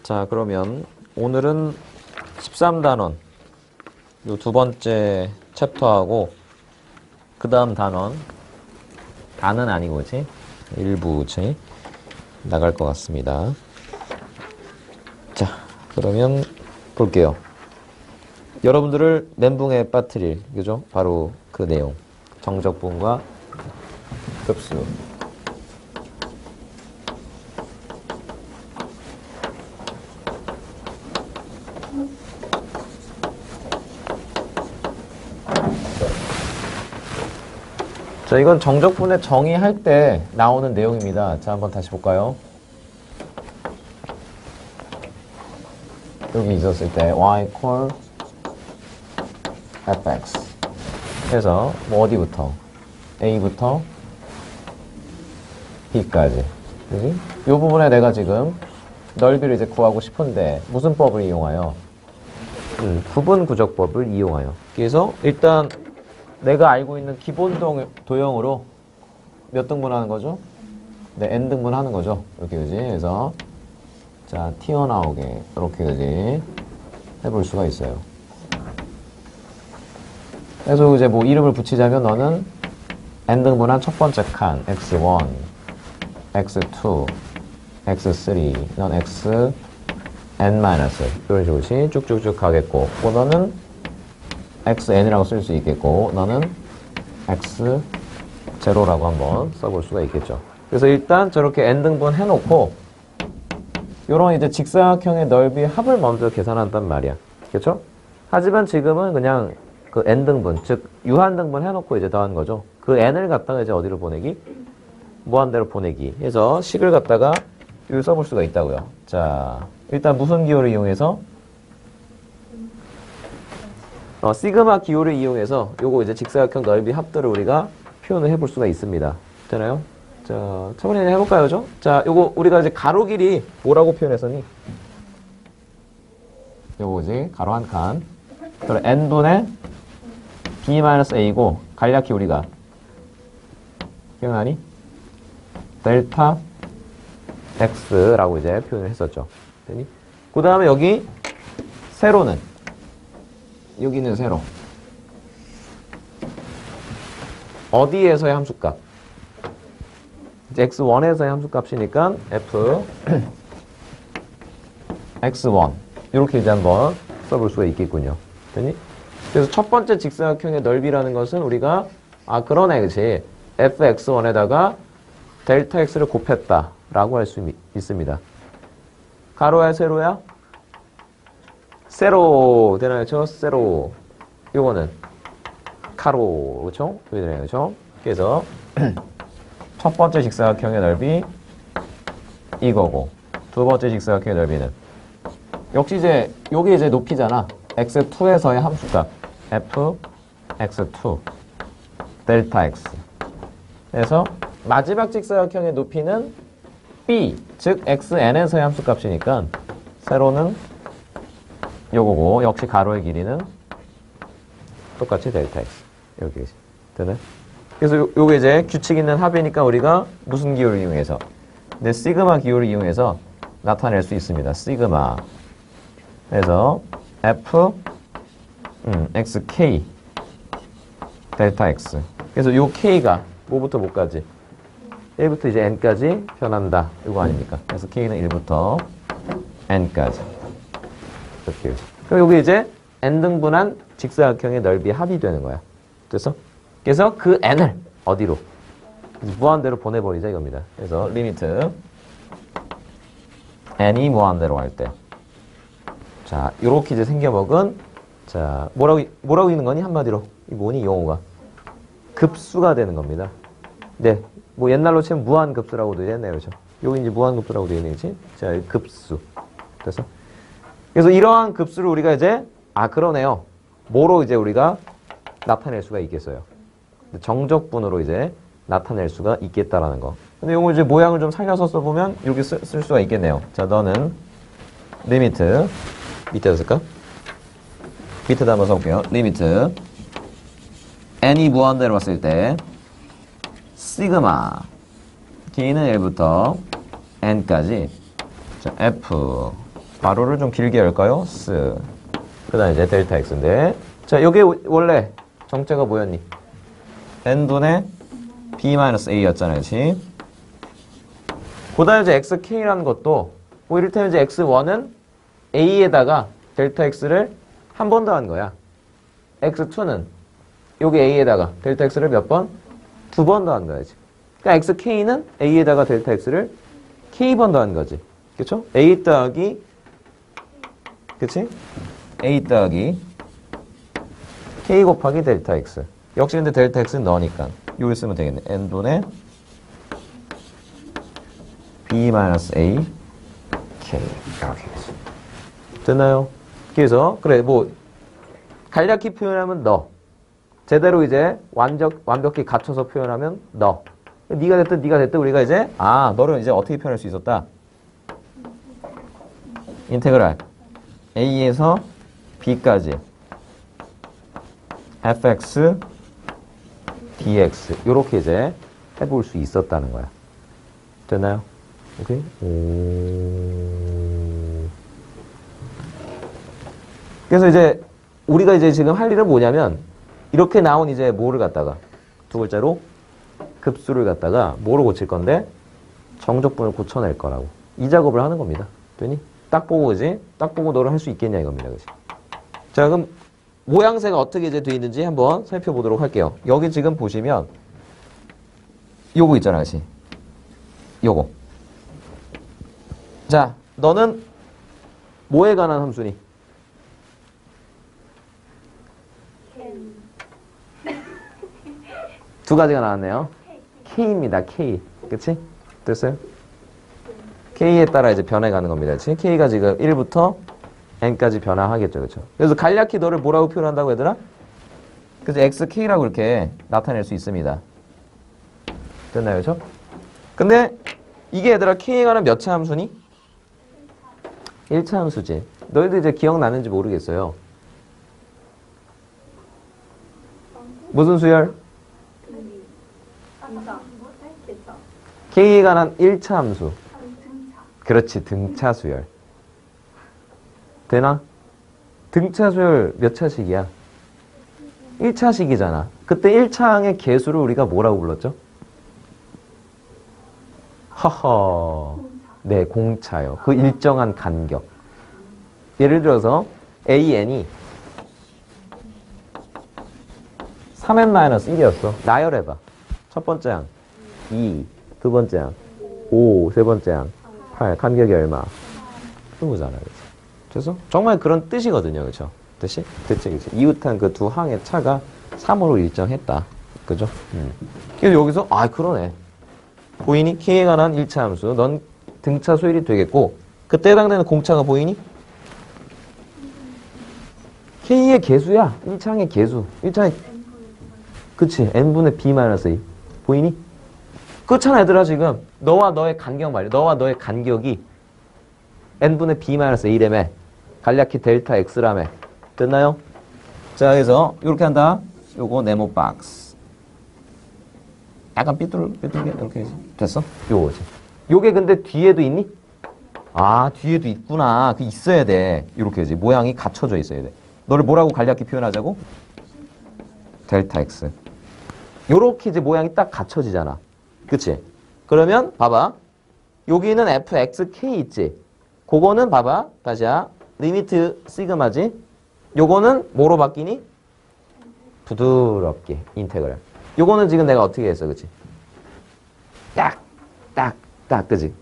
자, 그러면 오늘은 13단원 요 두 번째 챕터하고 그 다음 단원 다는 아니고 그치? 일부 그치? 나갈 것 같습니다. 자, 그러면 볼게요. 여러분들을 멘붕에 빠뜨릴 그죠? 바로 그 내용 정적분과 급수. 자, 이건 정적분의 정의할 때 나오는 내용입니다. 자, 한번 다시 볼까요? 여기 있었을 때 y equal fx 해서 뭐 어디부터? a부터 b까지. 그지? 이 부분에 내가 지금 넓이를 이제 구하고 싶은데 무슨 법을 이용하여? 부분구적법을 이용하여. 그래서 일단 내가 알고 있는 기본 도형으로 몇 등분 하는 거죠? 네, n 등분 하는 거죠. 이렇게 그지? 그래서 자, 튀어나오게 이렇게 그지? 해볼 수가 있어요. 그래서 이제 뭐 이름을 붙이자면 너는 n 등분한 첫 번째 칸 x1, x2, x3, 넌 x n-, 이런 식으로 쭉쭉쭉 가겠고, 또 너는 xn이라고 쓸 수 있겠고, 너는 x0라고 한번 써볼 수가 있겠죠. 그래서 일단 저렇게 n등분 해놓고 요런 이제 직사각형의 넓이 합을 먼저 계산한단 말이야. 그렇죠? 하지만 지금은 그냥 그 n등분, 즉 유한등분 해놓고 이제 더한 거죠. 그 n을 갖다가 이제 어디로 보내기? 무한대로 보내기 해서 식을 갖다가 여기 써볼 수가 있다고요. 자, 일단 무슨 기호를 이용해서? 시그마 기호를 이용해서 요거 이제 직사각형 넓이 합들을 우리가 표현을 해볼 수가 있습니다. 되나요? 자, 차분히 해볼까요, 그죠? 자, 요거 우리가 이제 가로 길이 뭐라고 표현했었니? 요거지, 가로 한 칸. 그럼 n분의 b-a고 간략히 우리가 기억나니? 델타 x라고 이제 표현을 했었죠. 그 다음에 여기 세로는 여기는 세로 어디에서의 함수값? 이제 x1에서의 함수값이니까 f x1 이렇게 이제 한번 써볼 수가 있겠군요. 되니? 그래서 첫 번째 직사각형의 넓이라는 것은 우리가 그러네 그치? fx1에다가 델타 x를 곱했다 라고 할 수 있습니다. 가로야 세로야? 세로 되나요? 저 세로 요거는 가로 그쵸? 여기 되나요? 그쵸? 그래서 첫 번째 직사각형의 넓이 이거고 두 번째 직사각형의 넓이는 역시 이제 요게 이제 높이잖아. x2에서의 함수값 f x2 델타 x 그래서 마지막 직사각형의 높이는 b 즉 xn에서의 함수값이니까 세로는 요거고 역시 가로의 길이는 똑같이 델타 x 이렇게 되네. 그래서 요게 이제 규칙 있는 합이니까 우리가 무슨 기호를 이용해서? 네, 시그마 기호를 이용해서 나타낼 수 있습니다. 시그마. 그래서 f xk 델타 x. 그래서 요 k가 뭐부터 뭐까지? 1부터 이제 n까지 변한다. 이거 아닙니까? 그래서 k는 1부터 n까지. 이렇게. 그럼 여기 이제 n등분한 직사각형의 넓이 합이 되는 거야. 그래서 그 n을 어디로? 무한대로 보내버리자 이겁니다. 그래서 리미트 n이 무한대로 할 때. 자, 요렇게 이제 생겨먹은 자, 뭐라고 있는 거니? 한마디로. 이 뭐니? 용어가. 급수가 되는 겁니다. 네. 뭐 옛날로 치면 무한급수라고도 되겠네요. 그렇죠? 여기 이제 무한급수라고 되어 있는 거지. 자, 급수. 그래서 이러한 급수를 우리가 이제 그러네요. 뭐로 이제 우리가 나타낼 수가 있겠어요? 정적분으로 이제 나타낼 수가 있겠다라는 거. 근데 이거 이제 모양을 좀 살려서 써보면 이렇게 쓸 수가 있겠네요. 자, 너는 리미트 밑에다 쓸까? 밑에다 한번 써볼게요. 리미트 n이 무한대로 왔을 때 시그마 k는 1부터 n까지 자, f 괄호를 좀 길게 열까요? 그 다음에 이제 델타 x인데. 자, 요게 원래 정체가 뭐였니? n분의 b-a였잖아요. 그치? 그 다음에 이제 xk라는 것도, 뭐 이를테면 이제 x1은 a에다가 델타 x를 한 번 더 한 거야. x2는 요게 a에다가 델타 x를 몇 번? 두 번 더 한 거야. 그러니까 xk는 a에다가 델타 x를 k번 더 한 거지. 그쵸? a 더하기, 그치? a 더하기 k 곱하기 델타 x. 역시 근데 델타 x는 너니까 요걸 쓰면 되겠네. n분의 b-a k 이렇게 됐나요? 그래서 그래 뭐 간략히 표현하면 너, 제대로 이제 완벽히 갖춰서 표현하면 너. 네가 됐든 우리가 이제 너를 이제 어떻게 표현할 수 있었다? 인테그랄 a에서 b까지 fx dx 요렇게 이제 해볼 수 있었다는 거야. 됐나요? 오케이? 그래서 이제 우리가 이제 지금 할 일은 뭐냐면 이렇게 나온 이제 뭐를 갖다가 두 글자로 급수를 갖다가 뭐로 고칠 건데 정적분을 고쳐낼 거라고 이 작업을 하는 겁니다. 되니? 딱 보고 그지? 딱 보고 너를 할 수 있겠냐 이겁니다. 그지? 자, 그럼 모양새가 어떻게 이제 돼 있는지 한번 살펴보도록 할게요. 여기 지금 보시면 요거 있잖아, 그지? 요거. 자, 너는 뭐에 관한 함수니? 두 가지가 나왔네요. K입니다. K. 그치? 됐어요? K에 따라 이제 변해가는 겁니다. 그치? K가 지금 1부터 N까지 변화하겠죠. 그쵸? 그래서 간략히 너를 뭐라고 표현한다고 얘들아? 그래서 XK라고 이렇게 나타낼 수 있습니다. 됐나요? 그쵸? 근데 이게 얘들아 K에 관한 몇 차 함수니? 1차 함수지. 너희들 이제 기억나는지 모르겠어요. 무슨 수열? K에 관한 1차 함수. 그렇지, 등차 수열. 되나? 등차 수열 몇 차식이야? 1차식이잖아. 그때 1차항의 개수를 우리가 뭐라고 불렀죠? 허허. 네, 공차요. 그 일정한 간격. 예를 들어서 AN이 3n-1이었어. 나열해봐. 첫 번째 항 2, 두 번째 항 5, 세 번째 항 8. 간격이 얼마? 20잖아. 그래서 정말 그런 뜻이거든요. 그렇죠? 뜻이? 그치. 이웃한 그 두 항의 차가 3으로 일정했다. 그죠? 그래서 여기서 그러네. 보이니? K에 관한 1차 함수. 넌 등차 수열이 되겠고 그때 해당되는 공차가 보이니? K의 개수야. 1차항의 개수. 1차항의 그치. n분의 b-a. 보이니? 그렇잖아 얘들아 지금. 너와 너의 간격 말이야. 너와 너의 간격이 n분의 b-a라며. 간략히 델타 x라며. 됐나요? 자, 그래서 이렇게 한다. 요거 네모 박스. 약간 삐뚤게 이렇게 됐어? 요거지. 요게 근데 뒤에도 있니? 뒤에도 있구나. 그 있어야 돼. 이렇게지. 모양이 갖춰져 있어야 돼. 너를 뭐라고 간략히 표현하자고? 델타 x. 요렇게 이제 모양이 딱 갖춰지잖아. 그치? 그러면 봐봐. 여기는 fxk 있지? 그거는 봐봐. 다시야. 리미트 시그마지? 요거는 뭐로 바뀌니? 부드럽게 인테그랄. 요거는 지금 내가 어떻게 했어? 그치? 딱, 그치?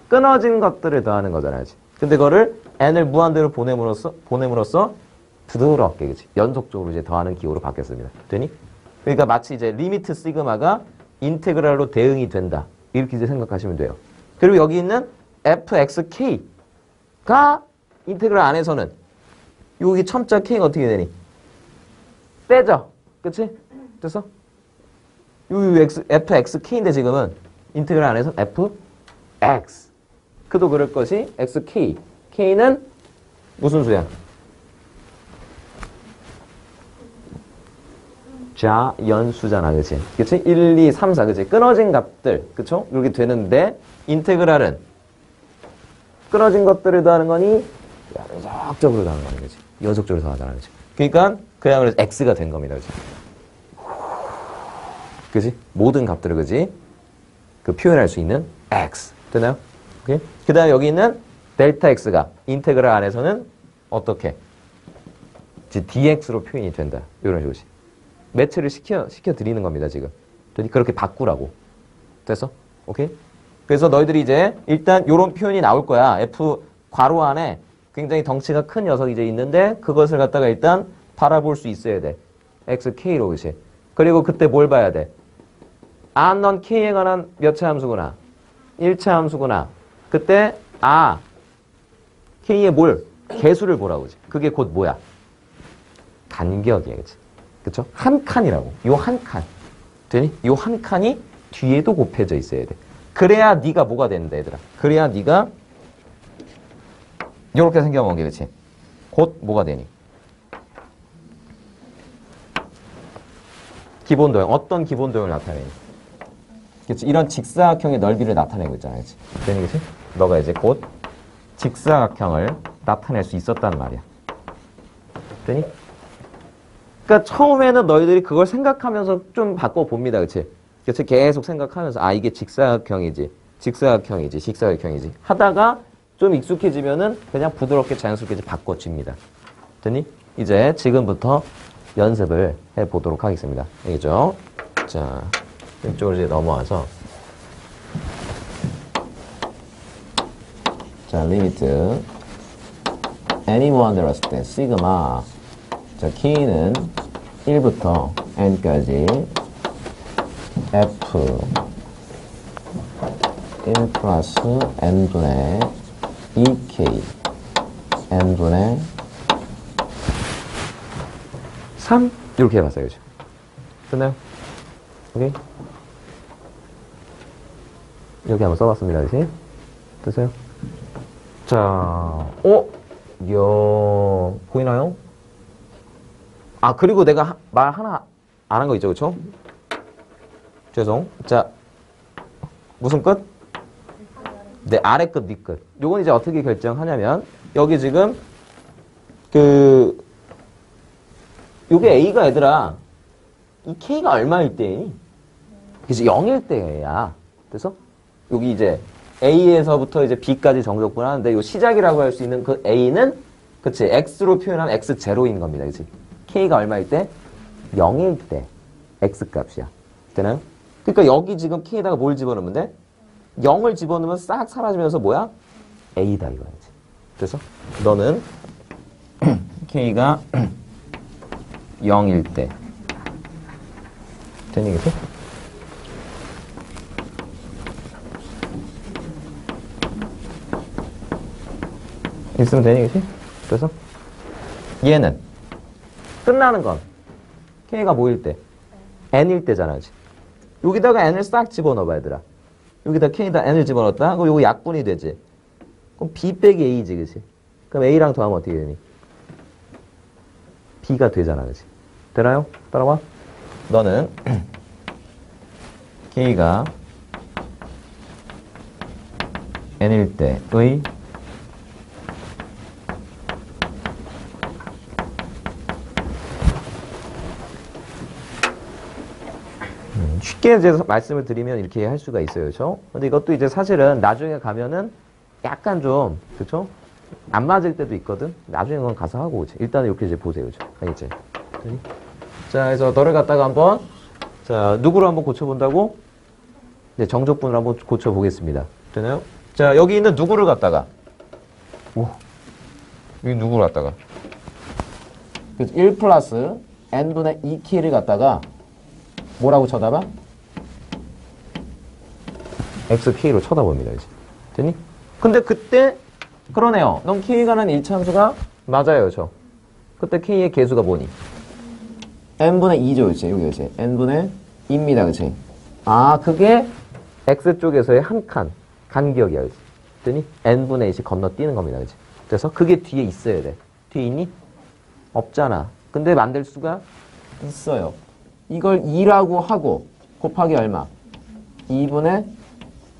끊어진 것들을 더하는 거잖아. 그치? 근데 그거를 n을 무한대로 보냄으로써 부드럽게, 그치? 연속적으로 이제 더하는 기호로 바뀌었습니다. 되니? 그러니까 마치 이제 리미트 시그마가 인테그랄로 대응이 된다. 이렇게 이제 생각하시면 돼요. 그리고 여기 있는 fxk가 인테그랄 안에서는 여기 첨자 k가 어떻게 되니? 빼죠. 그치? 됐어? 여기 fxk인데 지금은 인테그랄 안에서 fx. 그도 그럴 것이 xk. k는 무슨 수야? 자연수잖아. 그치? 그치? 1, 2, 3, 4. 그치? 끊어진 값들. 그쵸? 이렇게 되는데 인테그랄은 끊어진 것들을 더하는 거니 연속적으로 더하는 거는 거지. 연속적으로 더하는 거지. 그러니까 그냥 그래서 x가 된 겁니다. 그지? 그지? 모든 값들을 그지? 그 표현할 수 있는 x. 되나요? 오케이? 그 다음에 여기 있는 델타 x가 인테그랄 안에서는 어떻게? dx로 표현이 된다. 이런 식으로. 매치를 시켜 드리는 겁니다, 지금. 그렇게 바꾸라고. 됐어? 오케이? 그래서 너희들이 이제 일단 이런 표현이 나올 거야. f 괄호 안에 굉장히 덩치가 큰 녀석이 이제 있는데 그것을 갖다가 일단 바라볼 수 있어야 돼. xk로, 그치? 그리고 그때 뭘 봐야 돼? 아, 넌 k에 관한 몇 차 함수구나. 1차 함수구나. 그때 k의 뭘? 개수를 보라고, 그치? 그게 곧 뭐야? 간격이야, 그치? 그쵸? 한 칸이라고. 요 한 칸. 되니? 요 한 칸이 뒤에도 곱해져 있어야 돼. 그래야 네가 뭐가 된다, 얘들아. 그래야 네가 요렇게 생겨본 게, 그치? 곧 뭐가 되니? 기본 도형. 어떤 기본 도형을 나타내니? 그치? 이런 직사각형의 넓이를 나타내고 있잖아, 그치? 되니, 그치? 너가 이제 곧 직사각형을 나타낼 수 있었단 말이야. 되니? 그러니까 처음에는 너희들이 그걸 생각하면서 좀 바꿔봅니다. 그치? 그치? 계속 생각하면서 이게 직사각형이지. 직사각형이지. 직사각형이지. 하다가 좀 익숙해지면은 그냥 부드럽게 자연스럽게 이제 바꿔집니다. 됐니? 이제 지금부터 연습을 해보도록 하겠습니다. 알겠죠? 자, 이쪽으로 이제 넘어와서 자, 리미트 n이 무한대로였을 때 시그마 자, k는 1부터 n까지 f 1 플러스 n분의 2k n분의 3 이렇게 해봤어요. 그죠? 됐나요? 오케이? 이렇게 한번 써봤습니다. 이제 됐어요? 자, 보이나요? 그리고 내가 말 하나 안 한 거 있죠, 그쵸? 죄송. 자, 무슨 끝? 네, 아래 끝, 밑 끝. 요건 이제 어떻게 결정하냐면, 여기 지금, 요게 A가 얘들아, 이 K가 얼마일 때니? 그치, 0일 때야. 그래서, 여기 이제, A에서부터 이제 B까지 정적분 하는데, 요 시작이라고 할 수 있는 그 A는, 그치, X로 표현한 X0인 겁니다. 그치? K가 얼마일 때? 0일 때 X 값이야. 되나요? 그러니까 여기 지금 K에다가 뭘 집어넣으면 돼? 0을 집어넣으면 싹 사라지면서 뭐야? A다 이거야지. 그래서 너는 K가 0일 때 되니 그치? 있으면 되니 그치? 그래서 얘는 끝나는 건 K가 뭐일 때? N일 때잖아, 그치? 여기다가 N을 싹 집어넣어봐, 얘들아. 여기다 K에다 N을 집어넣었다? 그럼 요거 약분이 되지? 그럼 B 빼기 A지, 그치? 그럼 A랑 더하면 어떻게 되니? B가 되잖아, 그치? 되나요? 따라와. 너는 K가 N일 때의 쉽게 이제 말씀을 드리면 이렇게 할 수가 있어요. 그렇죠? 근데 이것도 이제 사실은 나중에 가면은 약간 좀 그렇죠? 안 맞을 때도 있거든. 나중에 그건 가서 하고 오지. 일단 이렇게 이제 보세요. 그렇죠? 알겠지? 자, 그래서 너를 갖다가 한번 자, 누구를 한번 고쳐 본다고? 네, 정적분을 한번 고쳐 보겠습니다. 되나요? 자, 여기 있는 누구를 갖다가 여기 누구를 갖다가 1 플러스 n분의 2k를 갖다가 뭐라고 쳐다봐? xk로 쳐다봅니다. 이제. 되니? 근데 그때 그러네요. 넌 k가 는 1차 함수가 맞아요. 그렇죠? 그때 k의 개수가 뭐니? n분의 2죠. 그치? 여기 그치? n분의 2입니다. 그치? 그게 x쪽에서의 한 칸 간격이야. 그치? 되니? n분의 1이 건너뛰는 겁니다. 그치? 그래서 그게 뒤에 있어야 돼. 뒤에 있니? 없잖아. 근데 만들 수가 있어요. 이걸 2라고 하고 곱하기 얼마? 2분의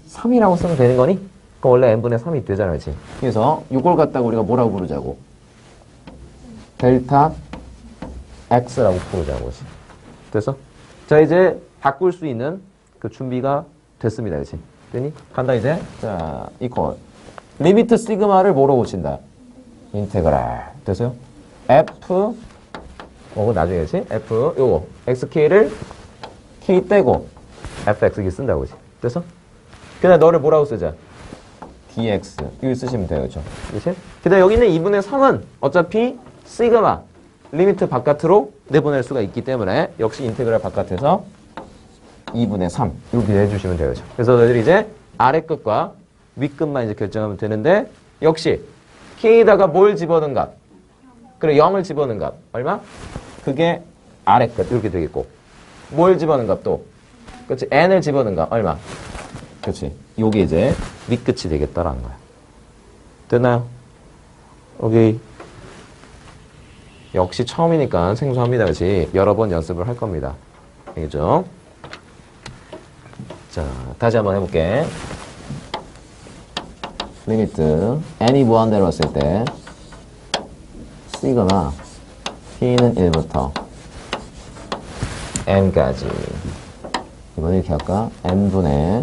3이라고 쓰면 되는 거니? 그럼 원래 n분의 3이 되잖아, 그렇지? 그래서 이걸 갖다가 우리가 뭐라고 부르자고? 델타 x라고 부르자고, 그렇지? 됐어? 자, 이제 바꿀 수 있는 그 준비가 됐습니다, 그렇지? 되니? 간다, 이제. 자, 이퀄. 리미트 시그마를 뭐로 고친다? 인테그랄. 됐어요? f, 나중에, 그렇지? f, 요거. xk를 k 떼고 fxk 쓴다고, 그렇지? 됐어? 그다음 너를 뭐라고 쓰자? dx. 이거 쓰시면 돼요, 그렇죠? 그렇지? 그다음 여기 있는 2분의 3은 어차피 시그마 리미트 바깥으로 내보낼 수가 있기 때문에 역시 인테그랄 바깥에서 2분의 3 이렇게 해주시면 돼요. 그렇죠? 그래서 너희들이 이제 아래 끝과 위 끝만 이제 결정하면 되는데 역시 k에다가 뭘 집어넣은 값? 그래 0을 집어넣은 값 얼마? 그게 아래 끝 이렇게 되겠고 뭘 집어넣은 값 또? 그렇지? n을 집어넣은 값 얼마? 그렇지? 요게 이제 위 끝이 되겠다라는 거야. 됐나요? 오케이. 역시 처음이니까 생소합니다. 그렇지? 여러 번 연습을 할 겁니다. 알겠죠? 자, 다시 한번 해볼게. 리미트 n이 무한대로 왔을 때 시그마 p는 1부터 n까지 이번에 이렇게 할까? n분의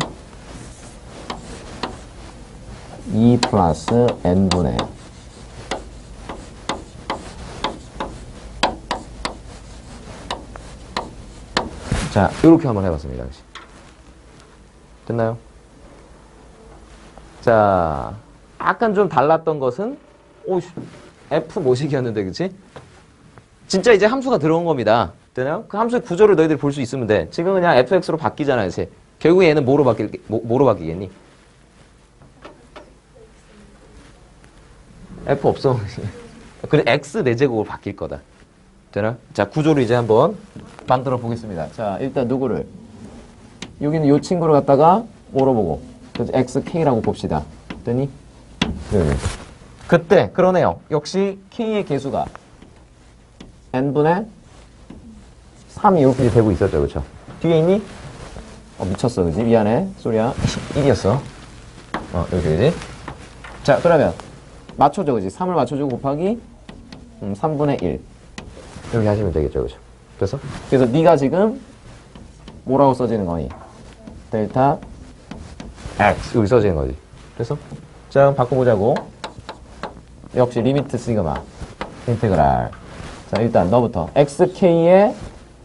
2 플러스 n분의 자, 이렇게 한번 해봤습니다. 됐나요? 자, 약간 좀 달랐던 것은 F 모식이었는데, 그치? 진짜 이제 함수가 들어온 겁니다. 되나요? 그 함수의 구조를 너희들이 볼 수 있으면 돼. 지금 그냥 fx로 바뀌잖아, 그치? 결국에 얘는 뭐로 바뀌겠니? F 없어. 그래, x 4제곱으로 바뀔 거다. 되나? 자, 구조를 이제 한번 만들어 보겠습니다. 자, 일단 누구를? 여기는 요 친구를 갖다가 뭐로 보고? 그래서 xk라고 봅시다. 됐니? 네. 그때, 그러네요. 역시 k의 개수가 n분의 3이 이렇게 되고 있었죠. 그쵸? 뒤에 있니? 미쳤어. 그지? 미안해. 쏘리야. 1이었어. 이렇게 되지? 자, 그러면 맞춰줘. 그지? 3을 맞춰주고 곱하기 3분의 1. 이렇게 하시면 되겠죠. 그죠? 그래서? 그래서 네가 지금 뭐라고 써지는 거니? 델타 x 여기 써지는 거지. 그래서? 자, 그럼 바꿔보자고. 역시 리미트 시그마 인테그랄. 자, 일단 너부터 xk의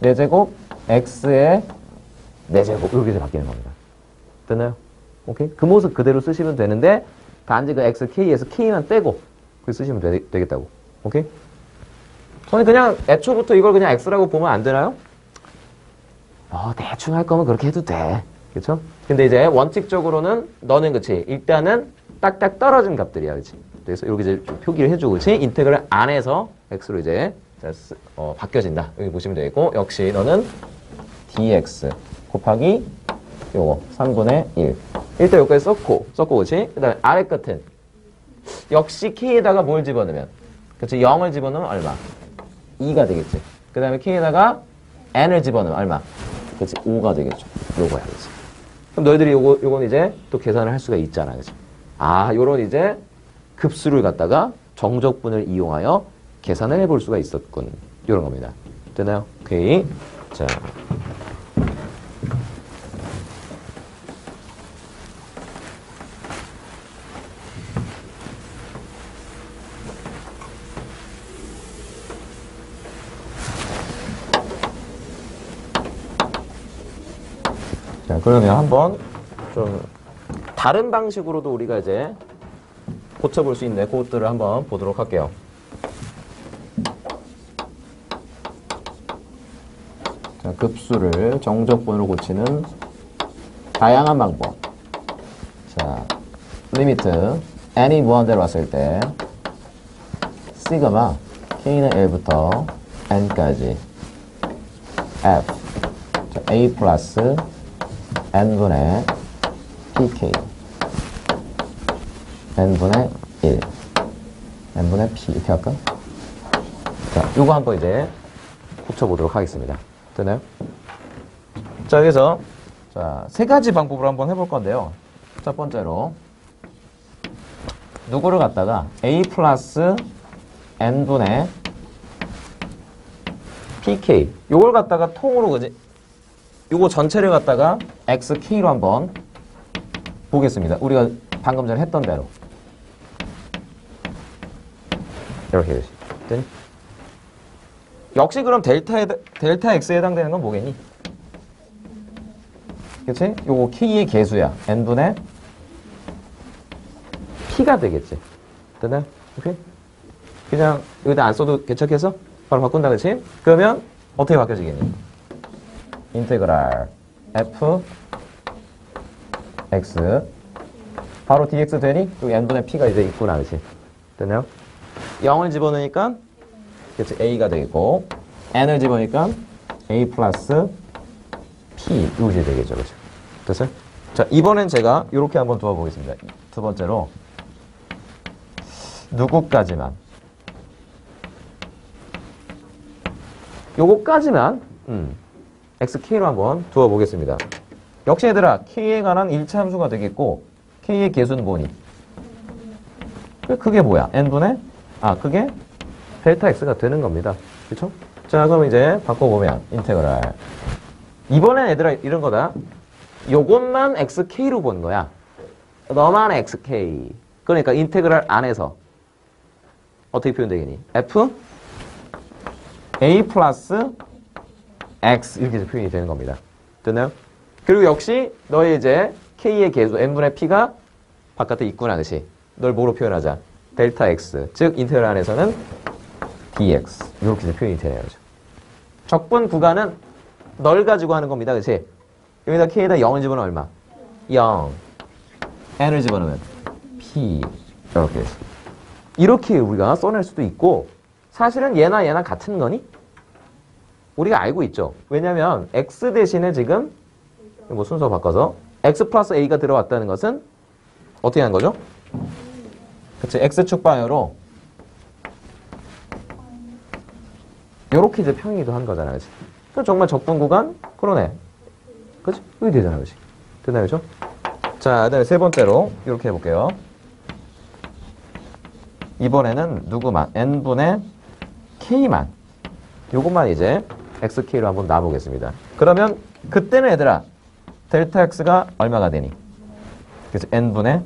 4제곱 x의 4제곱 이렇게 바뀌는 겁니다. 됐나요? 오케이? 그 모습 그대로 쓰시면 되는데 단지 그 xk에서 k만 떼고 그렇게 쓰시면 되겠다고. 오케이? 저는 그냥 애초부터 이걸 그냥 x라고 보면 안 되나요? 대충 할 거면 그렇게 해도 돼. 그쵸? 근데 이제 원칙적으로는 너는 그치? 일단은 딱딱 떨어진 값들이야. 그치? 그래서 이렇게 이제 좀 표기를 해주고, 그치? 인테그랄 안에서 x로 이제 바뀌어진다. 여기 보시면 되겠고, 역시 너는 dx 곱하기 요거 3분의 1. 일단 여기까지 썼고, 그치? 그 다음에 아래 끝은 역시 k에다가 뭘 집어넣으면? 그치? 0을 집어넣으면 얼마? 2가 되겠지. 그 다음에 k에다가 n을 집어넣으면 얼마? 그치? 5가 되겠죠. 요거야, 그치? 그럼 너희들이 요건 이제 또 계산을 할 수가 있잖아, 그치? 요런 이제 급수를 갖다가 정적분을 이용하여 계산을 해볼 수가 있었군. 요런 겁니다. 되나요? 오케이. 자. 자, 그러면 한번 좀 다른 방식으로도 우리가 이제 고쳐볼 수 있는 그것들을 한번 보도록 할게요. 자, 급수를 정적분으로 고치는 다양한 방법. 자, 리미트 n이 무한대로 왔을 때 시그마 k는 1부터 n까지 f 자, a 플러스 n분의 pk n분의 1 n분의 p 이렇게 할까? 자, 요거 한번 이제 고쳐보도록 하겠습니다. 되나요? 자, 그래서 자, 세 가지 방법으로 한번 해볼 건데요. 첫 번째로 누구를 갖다가 a 플러스 n분의 pk 요걸 갖다가 통으로 그지? 요거 전체를 갖다가 xk로 한번 보겠습니다. 우리가 방금 전에 했던 대로 이렇게 되지. 역시 그럼 델타 x에 해당되는 건 뭐겠니? 그치? 요거 k의 개수야. n분의 p가 되겠지. 됐나요? 오케이? 그냥 여기다 안 써도 개척해서 바로 바꾼다, 그치? 그러면 어떻게 바뀌어지겠니? 인테그랄 f x 바로 dx 되니? 여기 n분의 p가 이제 있구나, 그치? 됐나요? 0을 집어넣으니까 그치? a가 되겠고 n을 집어넣으니까 a 플러스 p 이렇게 되겠죠, 그치? 됐어요? 자, 이번엔 제가 이렇게 한번 두어보겠습니다. 두 번째로 누구까지만 요거까지만 xk로 한번 두어보겠습니다. 역시 얘들아 k에 관한 1차 함수가 되겠고 k의 개수는 뭐니? 그게 뭐야? n분의 그게 델타 x가 되는 겁니다. 그쵸? 자, 그럼 이제 바꿔보면 인테그랄 이번엔 얘들아 이런 거다. 요것만 xk로 본 거야. 너만 xk. 그러니까 인테그랄 안에서 어떻게 표현되겠니? f a 플러스 x 이렇게 표현이 되는 겁니다. 됐나요? 그리고 역시 너의 이제 k의 개수 n분의 p가 바깥에 있구나, 그치? 널 뭐로 표현하자? 델타 x. 즉 인테그랄 안에서는 dx 이렇게 표현이 되네요. 그렇죠? 적분 구간은 널 가지고 하는 겁니다. 그치? 여기다 k에다 0을 집어넣으면 얼마? 0. n을 집어넣으면 p. 이렇게 우리가 써낼 수도 있고 사실은 얘나 같은 거니? 우리가 알고 있죠. 왜냐면 x 대신에 지금 뭐 순서 바꿔서 x 플러스 a가 들어왔다는 것은 어떻게 하는 거죠? 그치? x축 방향으로 요렇게 이제 평이기도 한 거잖아. 그치? 그럼 정말 적분 구간? 그러네. 그치? 이게 되잖아. 그치? 됐나요? 그죠? 자, 그다음에 세 번째로 이렇게 해볼게요. 이번에는 누구만? n분의 k만. 요것만 이제 xk로 한번 놔보겠습니다. 그러면 그때는 얘들아 델타 x가 얼마가 되니? 그래서 n분의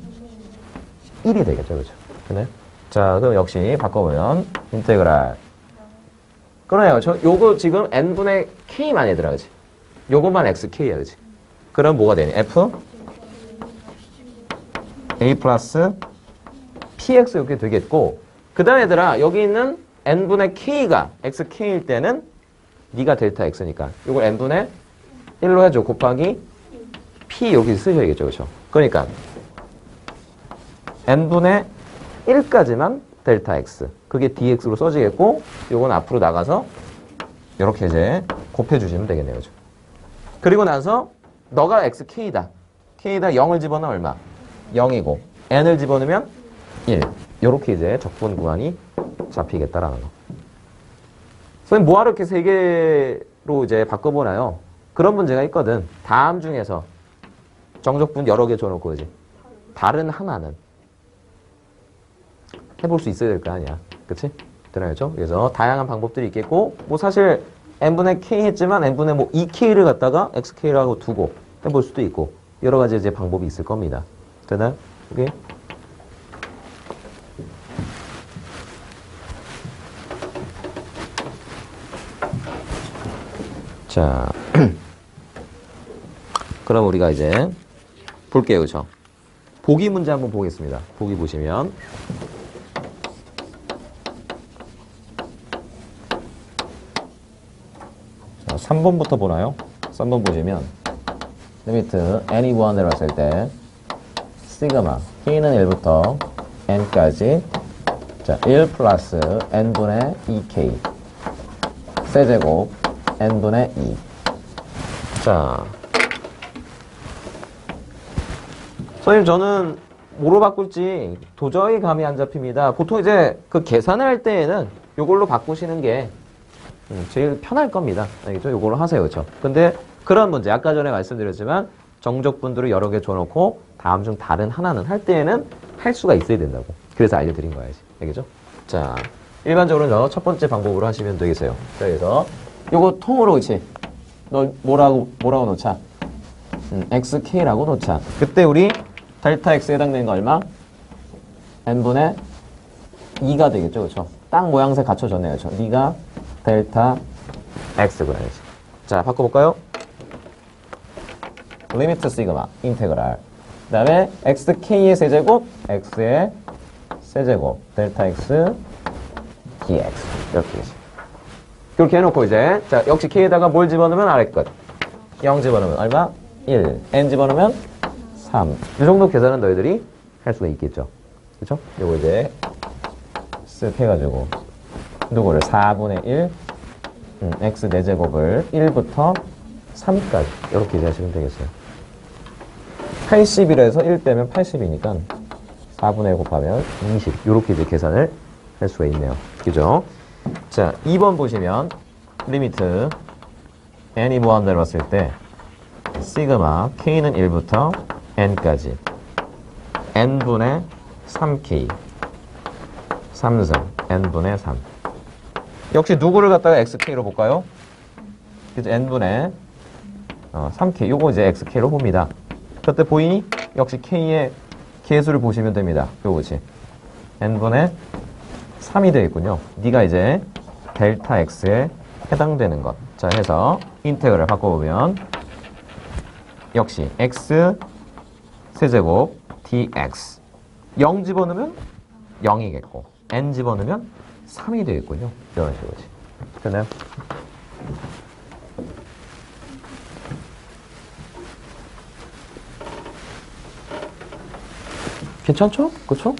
1이 되겠죠. 그렇죠? 네. 자, 그럼 역시 바꿔보면 인테그랄 그러네요. 요거 지금 n분의 k만 얘들아. 그치? 요것만 xk야. 그치? 그럼 뭐가 되니? f a 플러스 px 이렇게 되겠고 그 다음에 얘들아 여기 있는 n분의 k가 xk일 때는 네가 델타 x니까 이걸 n분의 1로 해줘. 곱하기 p 여기 쓰셔야겠죠. 그렇죠? 그러니까 n분의 1까지만 델타 x 그게 dx로 써지겠고 요건 앞으로 나가서 이렇게 이제 곱해주시면 되겠네요. 그렇죠? 그리고 나서 너가 xk다. k에다 0을 집어넣으면 얼마? 0이고 n을 집어넣으면 1. 요렇게 이제 적분 구간이 잡히겠다라는 거. 선생님 뭐하러 이렇게 세 개로 이제 바꿔보나요? 그런 문제가 있거든. 다음 중에서 정적분 여러 개 줘놓고 그지? 다른 하나는 해볼 수 있어야 될 거 아니야. 그치? 되나요? 그래서 다양한 방법들이 있겠고 뭐 사실 n분의 k 했지만 n분의 뭐 2k를 갖다가 xk라고 두고 해볼 수도 있고 여러 가지 이제 방법이 있을 겁니다. 되나요? 오케이? 자, 그럼 우리가 이제 볼게요. 그쵸? 보기 문제 한번 보겠습니다. 보기 보시면 자, 3번부터 보나요? 3번 보시면 리미트 any1을 봤을 때 시그마 k는 1부터 n까지 자, 1 플러스 n분의 2k 세제곱 n분의 2 자, 선생님 저는 뭐로 바꿀지 도저히 감이 안 잡힙니다. 보통 이제 그 계산을 할 때에는 이걸로 바꾸시는 게 제일 편할 겁니다. 알겠죠? 이걸로 하세요. 그렇죠? 근데 그런 문제 아까 전에 말씀드렸지만 정적분들을 여러 개 줘놓고 다음 중 다른 하나는 할 때에는 할 수가 있어야 된다고. 그래서 알려드린 거야지. 알겠죠? 자, 일반적으로 첫 번째 방법으로 하시면 되겠어요. 자, 그래서 요거 통으로, 그치? 너 뭐라고 놓자? xk라고 놓자. 그때 우리 델타 x에 해당되는 거 얼마? n분의 2가 되겠죠, 그쵸? 딱 모양새 갖춰졌네요, 그쵸? 네가 델타 x 그래야지. 자, 바꿔볼까요? 리미트 시그마 인테그랄. 그 다음에 xk의 세제곱, x의 세제곱, 델타 x dx. 이렇게 되지. 그렇게 해놓고 이제, 자, 역시 k에다가 뭘 집어넣으면 아래 끝. 0 집어넣으면 얼마? 1. n 집어넣으면 3. 이 정도 계산은 너희들이 할 수가 있겠죠. 그쵸? 요거 이제 쓱 해가지고 누구를 4분의 1 x 4제곱을 1부터 3까지 이렇게 이해하시면 되겠어요. 80이라서 1 빼면 80이니까 4분의 1 곱하면 20 이렇게 이제 계산을 할 수가 있네요. 그죠? 자, 2번 보시면 리미트 n이 무한대로 왔을 때 시그마 k는 1부터 n까지 n분의 3k 3승 n분의 3 역시 누구를 갖다가 xk로 볼까요? 그래서 n분의 3k 요거 이제 xk로 봅니다. 그때 보이니? 역시 k의 계수를 보시면 됩니다. 요거지 n분의 3이 되겠군요. 네가 이제 델타 x에 해당되는 것. 자, 해서 인테그랄 바꿔보면 역시 x 세제곱 dx 0 집어넣으면 0이겠고 n 집어넣으면 3이 되겠군요. 이런 식으로지. 됐나요? 괜찮죠? 그쵸?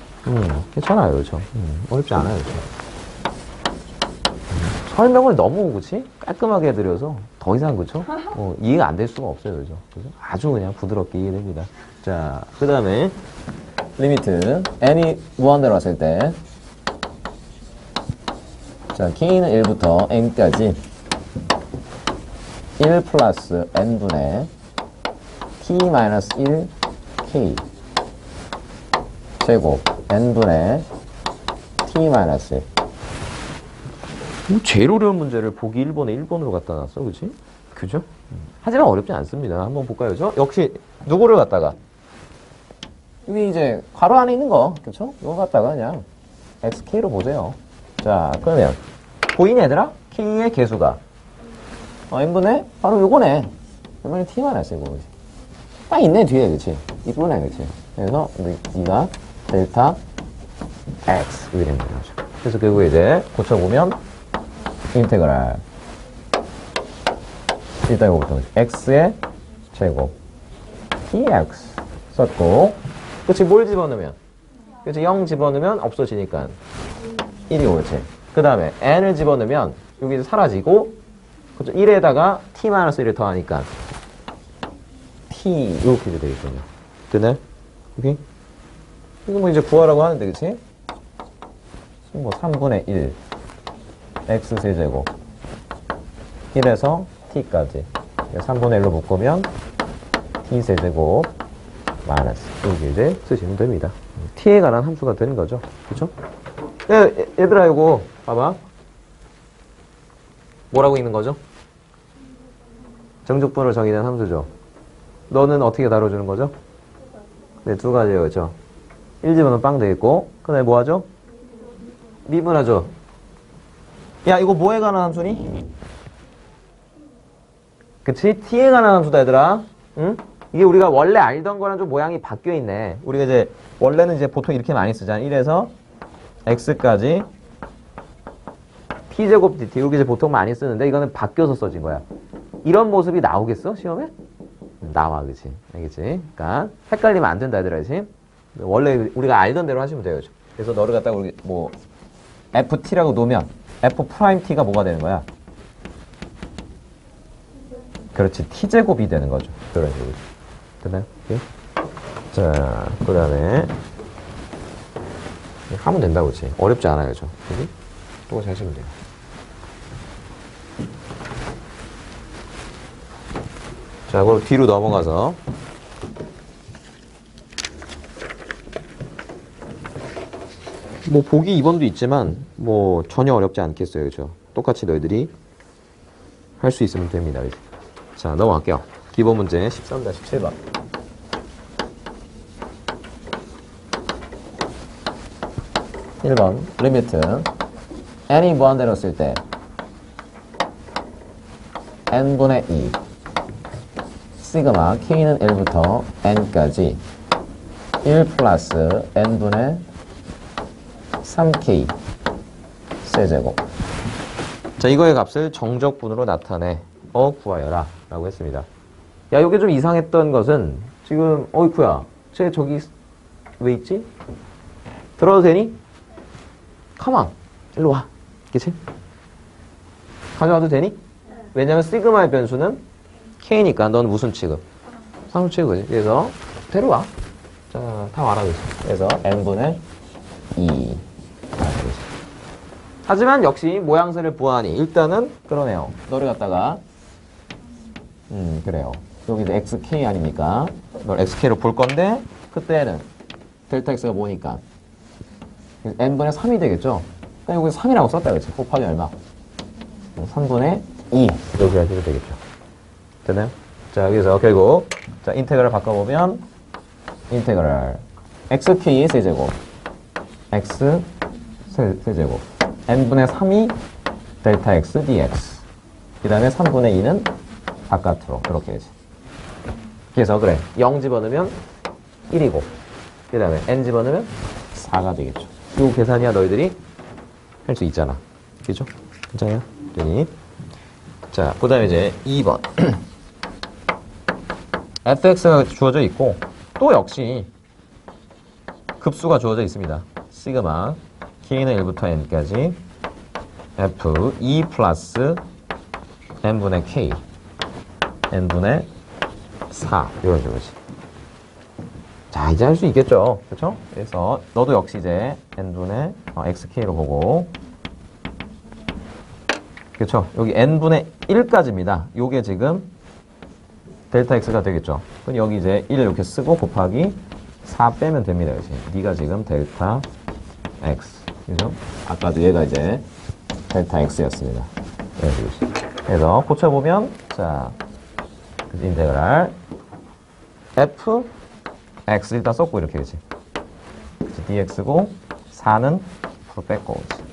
괜찮아요. 그쵸? 어렵지 않아요. 그쵸? 설명을 너무, 그치? 깔끔하게 해드려서 더 이상, 그쵸? 이해가 안 될 수가 없어요. 그죠? 그죠? 아주 그냥 부드럽게 이해됩니다. 자, 그 다음에 리미트 n이 무한대로 왔을 때 자, k는 1부터 n까지 1 플러스 n분의 t-1 k 제곱 n분의 t-1 제일 어려운 문제를 보기 1번에 1번으로 갖다 놨어. 그치? 그죠? 하지만 어렵지 않습니다. 한번 볼까요? 그죠? 역시 누구를 갖다가 여기 이제 괄호 안에 있는 거 그쵸? 이거 갖다가 그냥 xk로 보세요. 자, 그러면 보이니 얘들아? k의 개수가 n분의 바로 요거네. 그러면 t-1 이거 딱 있네 뒤에. 그치? 이쁘네. 그치? 그래서 네가 델타 x 이렇게 되는 거죠. 그래서 결국에 이제 고쳐보면 인테그랄 일단 이거부터 x의 제곱 dx 썼고 그치? 뭘 집어넣으면 그치? 0 집어넣으면 없어지니까 1이 오지. 그 다음에 n을 집어넣으면 여기 사라지고 그쵸? 1에다가 t-1을 더하니까 t 이렇게 되겠군요. 되네? 여기 이거 뭐 이제 구하라고 하는데 그치? 뭐 3분의 1 x 세제곱 1에서 t까지 3분의 1로 묶으면 t 세제곱 마이너스 이렇게 이제 쓰시면 됩니다. t에 관한 함수가 되는 거죠. 그쵸? 얘들아 이거 봐봐. 뭐라고 있는 거죠? 정적분을 정의된 함수죠. 너는 어떻게 다뤄주는 거죠? 네, 두 가지예요. 그쵸? 1집어넣으면 빵 되겠고 그 다음에 뭐 하죠? 미분하죠. 야 이거 뭐에 관한 함수니? 그치? t에 관한 함수다 얘들아. 응? 이게 우리가 원래 알던 거랑 좀 모양이 바뀌어 있네. 우리가 이제 원래는 이제 보통 이렇게 많이 쓰잖아. 1에서 x까지 t제곱 dt 이렇게 이제 보통 많이 쓰는데 이거는 바뀌어서 써진 거야. 이런 모습이 나오겠어? 시험에? 나와. 그치? 알겠지? 그러니까 헷갈리면 안 된다 얘들아. 그치? 원래 우리가 알던 대로 하시면 돼요. 그래서 너를 갖다가 우리 뭐 ft라고 놓으면 f't가 뭐가 되는 거야? 그렇지. t제곱이 되는 거죠. 그런 식으로. 됐나요? 오케이? 자, 그 다음에 하면 된다고. 그치? 어렵지 않아요. 그죠? 그지? 똑같이 하시면 돼요. 자, 그럼 뒤로 넘어가서 뭐 보기 2번도 있지만 뭐 전혀 어렵지 않겠어요. 그죠? 똑같이 너희들이 할 수 있으면 됩니다. 그죠? 자, 넘어갈게요. 기본 문제 13-7번. 1번 리미트 n이 무한대로 쓸 때 n분의 2 시그마 k는 1부터 n까지 1 플러스 n분의 3k 세제곱. 자, 이거의 값을 정적분으로 나타내 구하여라 라고 했습니다. 야, 이게 좀 이상했던 것은 지금 어이쿠야 쟤 저기 왜 있지? 들어도 되니? 가만 일로 와. 그치? 가져와도 되니? 왜냐면 시그마의 변수는 k니까 넌 무슨 취급? 상수 취급이지. 그래서 데려와. 자, 다 알아두세요. 그래서 n분의 2. 하지만 역시 모양새를 보아하니 일단은 그러네요. 너를 갖다가 그래요. 여기 xk 아닙니까? 이걸 xk로 볼 건데 그때는 델타 x가 뭐니까 n분의 3이 되겠죠? 그러니까 여기 3이라고 썼다 그랬지. 곱하기 얼마? 3분의 2 이렇게 하시면 되겠죠. 됐나요? 자, 여기서 결국 자 인테그럴 바꿔보면 인테그럴 xk의 세제곱 x 세제곱 n분의 3이 델타 x dx 그 다음에 3분의 2는 바깥으로 이렇게 되지. 그래서 그래 0 집어넣으면 1이고 그 다음에 n 집어넣으면 4가 되겠죠. 이 계산이야 너희들이 할 수 있잖아. 그죠? 괜찮아요? 됐니? 자, 그 다음에 이제 2번 fx가 주어져 있고 또 역시 급수가 주어져 있습니다. 시그마 k는 1부터 n까지 f 2 플러스 n분의 k n분의 4 이런 식으로지. 자, 이제 할 수 있겠죠. 그렇죠? 그래서 너도 역시 이제 n분의 xk로 보고 그렇죠? 여기 n분의 1까지입니다. 요게 지금 델타 x가 되겠죠. 그럼 여기 이제 1 이렇게 쓰고 곱하기 4 빼면 됩니다. 그렇지? 네가 지금 델타 x. 그죠? 아까도 얘가 이제 델타 x였습니다. 그래서 고쳐보면 자 인테그랄 f x 일단 썼고 이렇게 되지. dx고 4는 앞으로 뺏고 오지.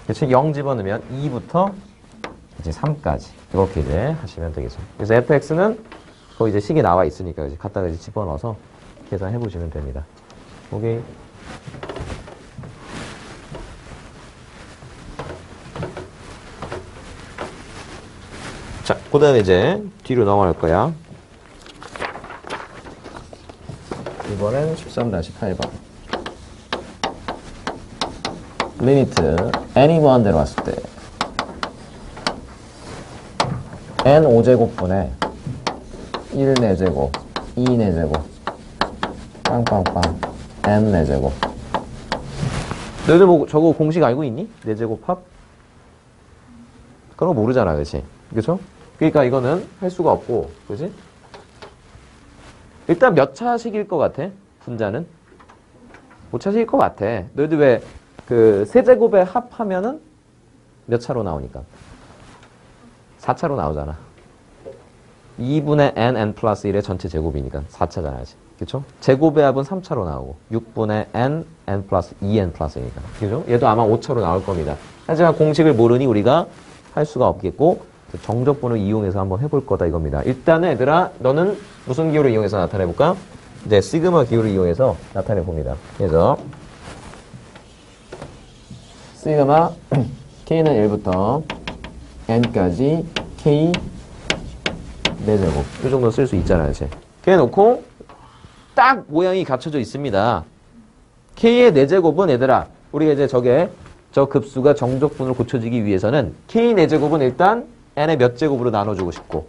그치? 0 집어넣으면 2부터 이제 3까지 이렇게 이제 하시면 되겠죠. 그래서 fx는 거기 이제 식이 나와 있으니까 이제 갖다가 이제 집어넣어서 계산해 보시면 됩니다. 오케이. 자, 그 다음에 이제 뒤로 넘어갈 거야. 이번엔 13-8번. 리미트 n이 무한대로 왔을 때 n 5제곱분의 1 4제곱 2 4제곱 빵빵빵 n 4제곱. 너희들 뭐 저거 공식 알고 있니? 4제곱 합? 그런 거 모르잖아, 그치? 그쵸? 그러니까 이거는 할 수가 없고, 그치? 일단 몇 차식일 것 같아? 분자는? 5차식일 것 같아. 너희들 왜 그 세제곱에 합하면은 몇 차로 나오니까? 4차로 나오잖아. 2분의 n 플러스 1의 전체 제곱이니까 4차잖아, 아직. 그쵸? 제곱의 합은 3차로 나오고, 6분의 n 플러스 2n 플러스니까. 그죠? 얘도 아마 5차로 나올 겁니다. 하지만 공식을 모르니 우리가 할 수가 없겠고, 정적분을 이용해서 한번 해볼 거다 이겁니다. 일단은 얘들아, 너는 무슨 기호를 이용해서 나타내볼까? 이제 시그마 기호를 이용해서 나타내봅니다. 그래서 시그마 k는 1부터 n까지 k 4제곱 이 정도 쓸 수 있잖아요. 이제 그래 놓고 딱 모양이 갖춰져 있습니다. k의 4제곱은 얘들아 우리가 이제 저 급수가 정적분으로 고쳐지기 위해서는 k 4제곱은 일단 n의 몇 제곱으로 나눠주고 싶고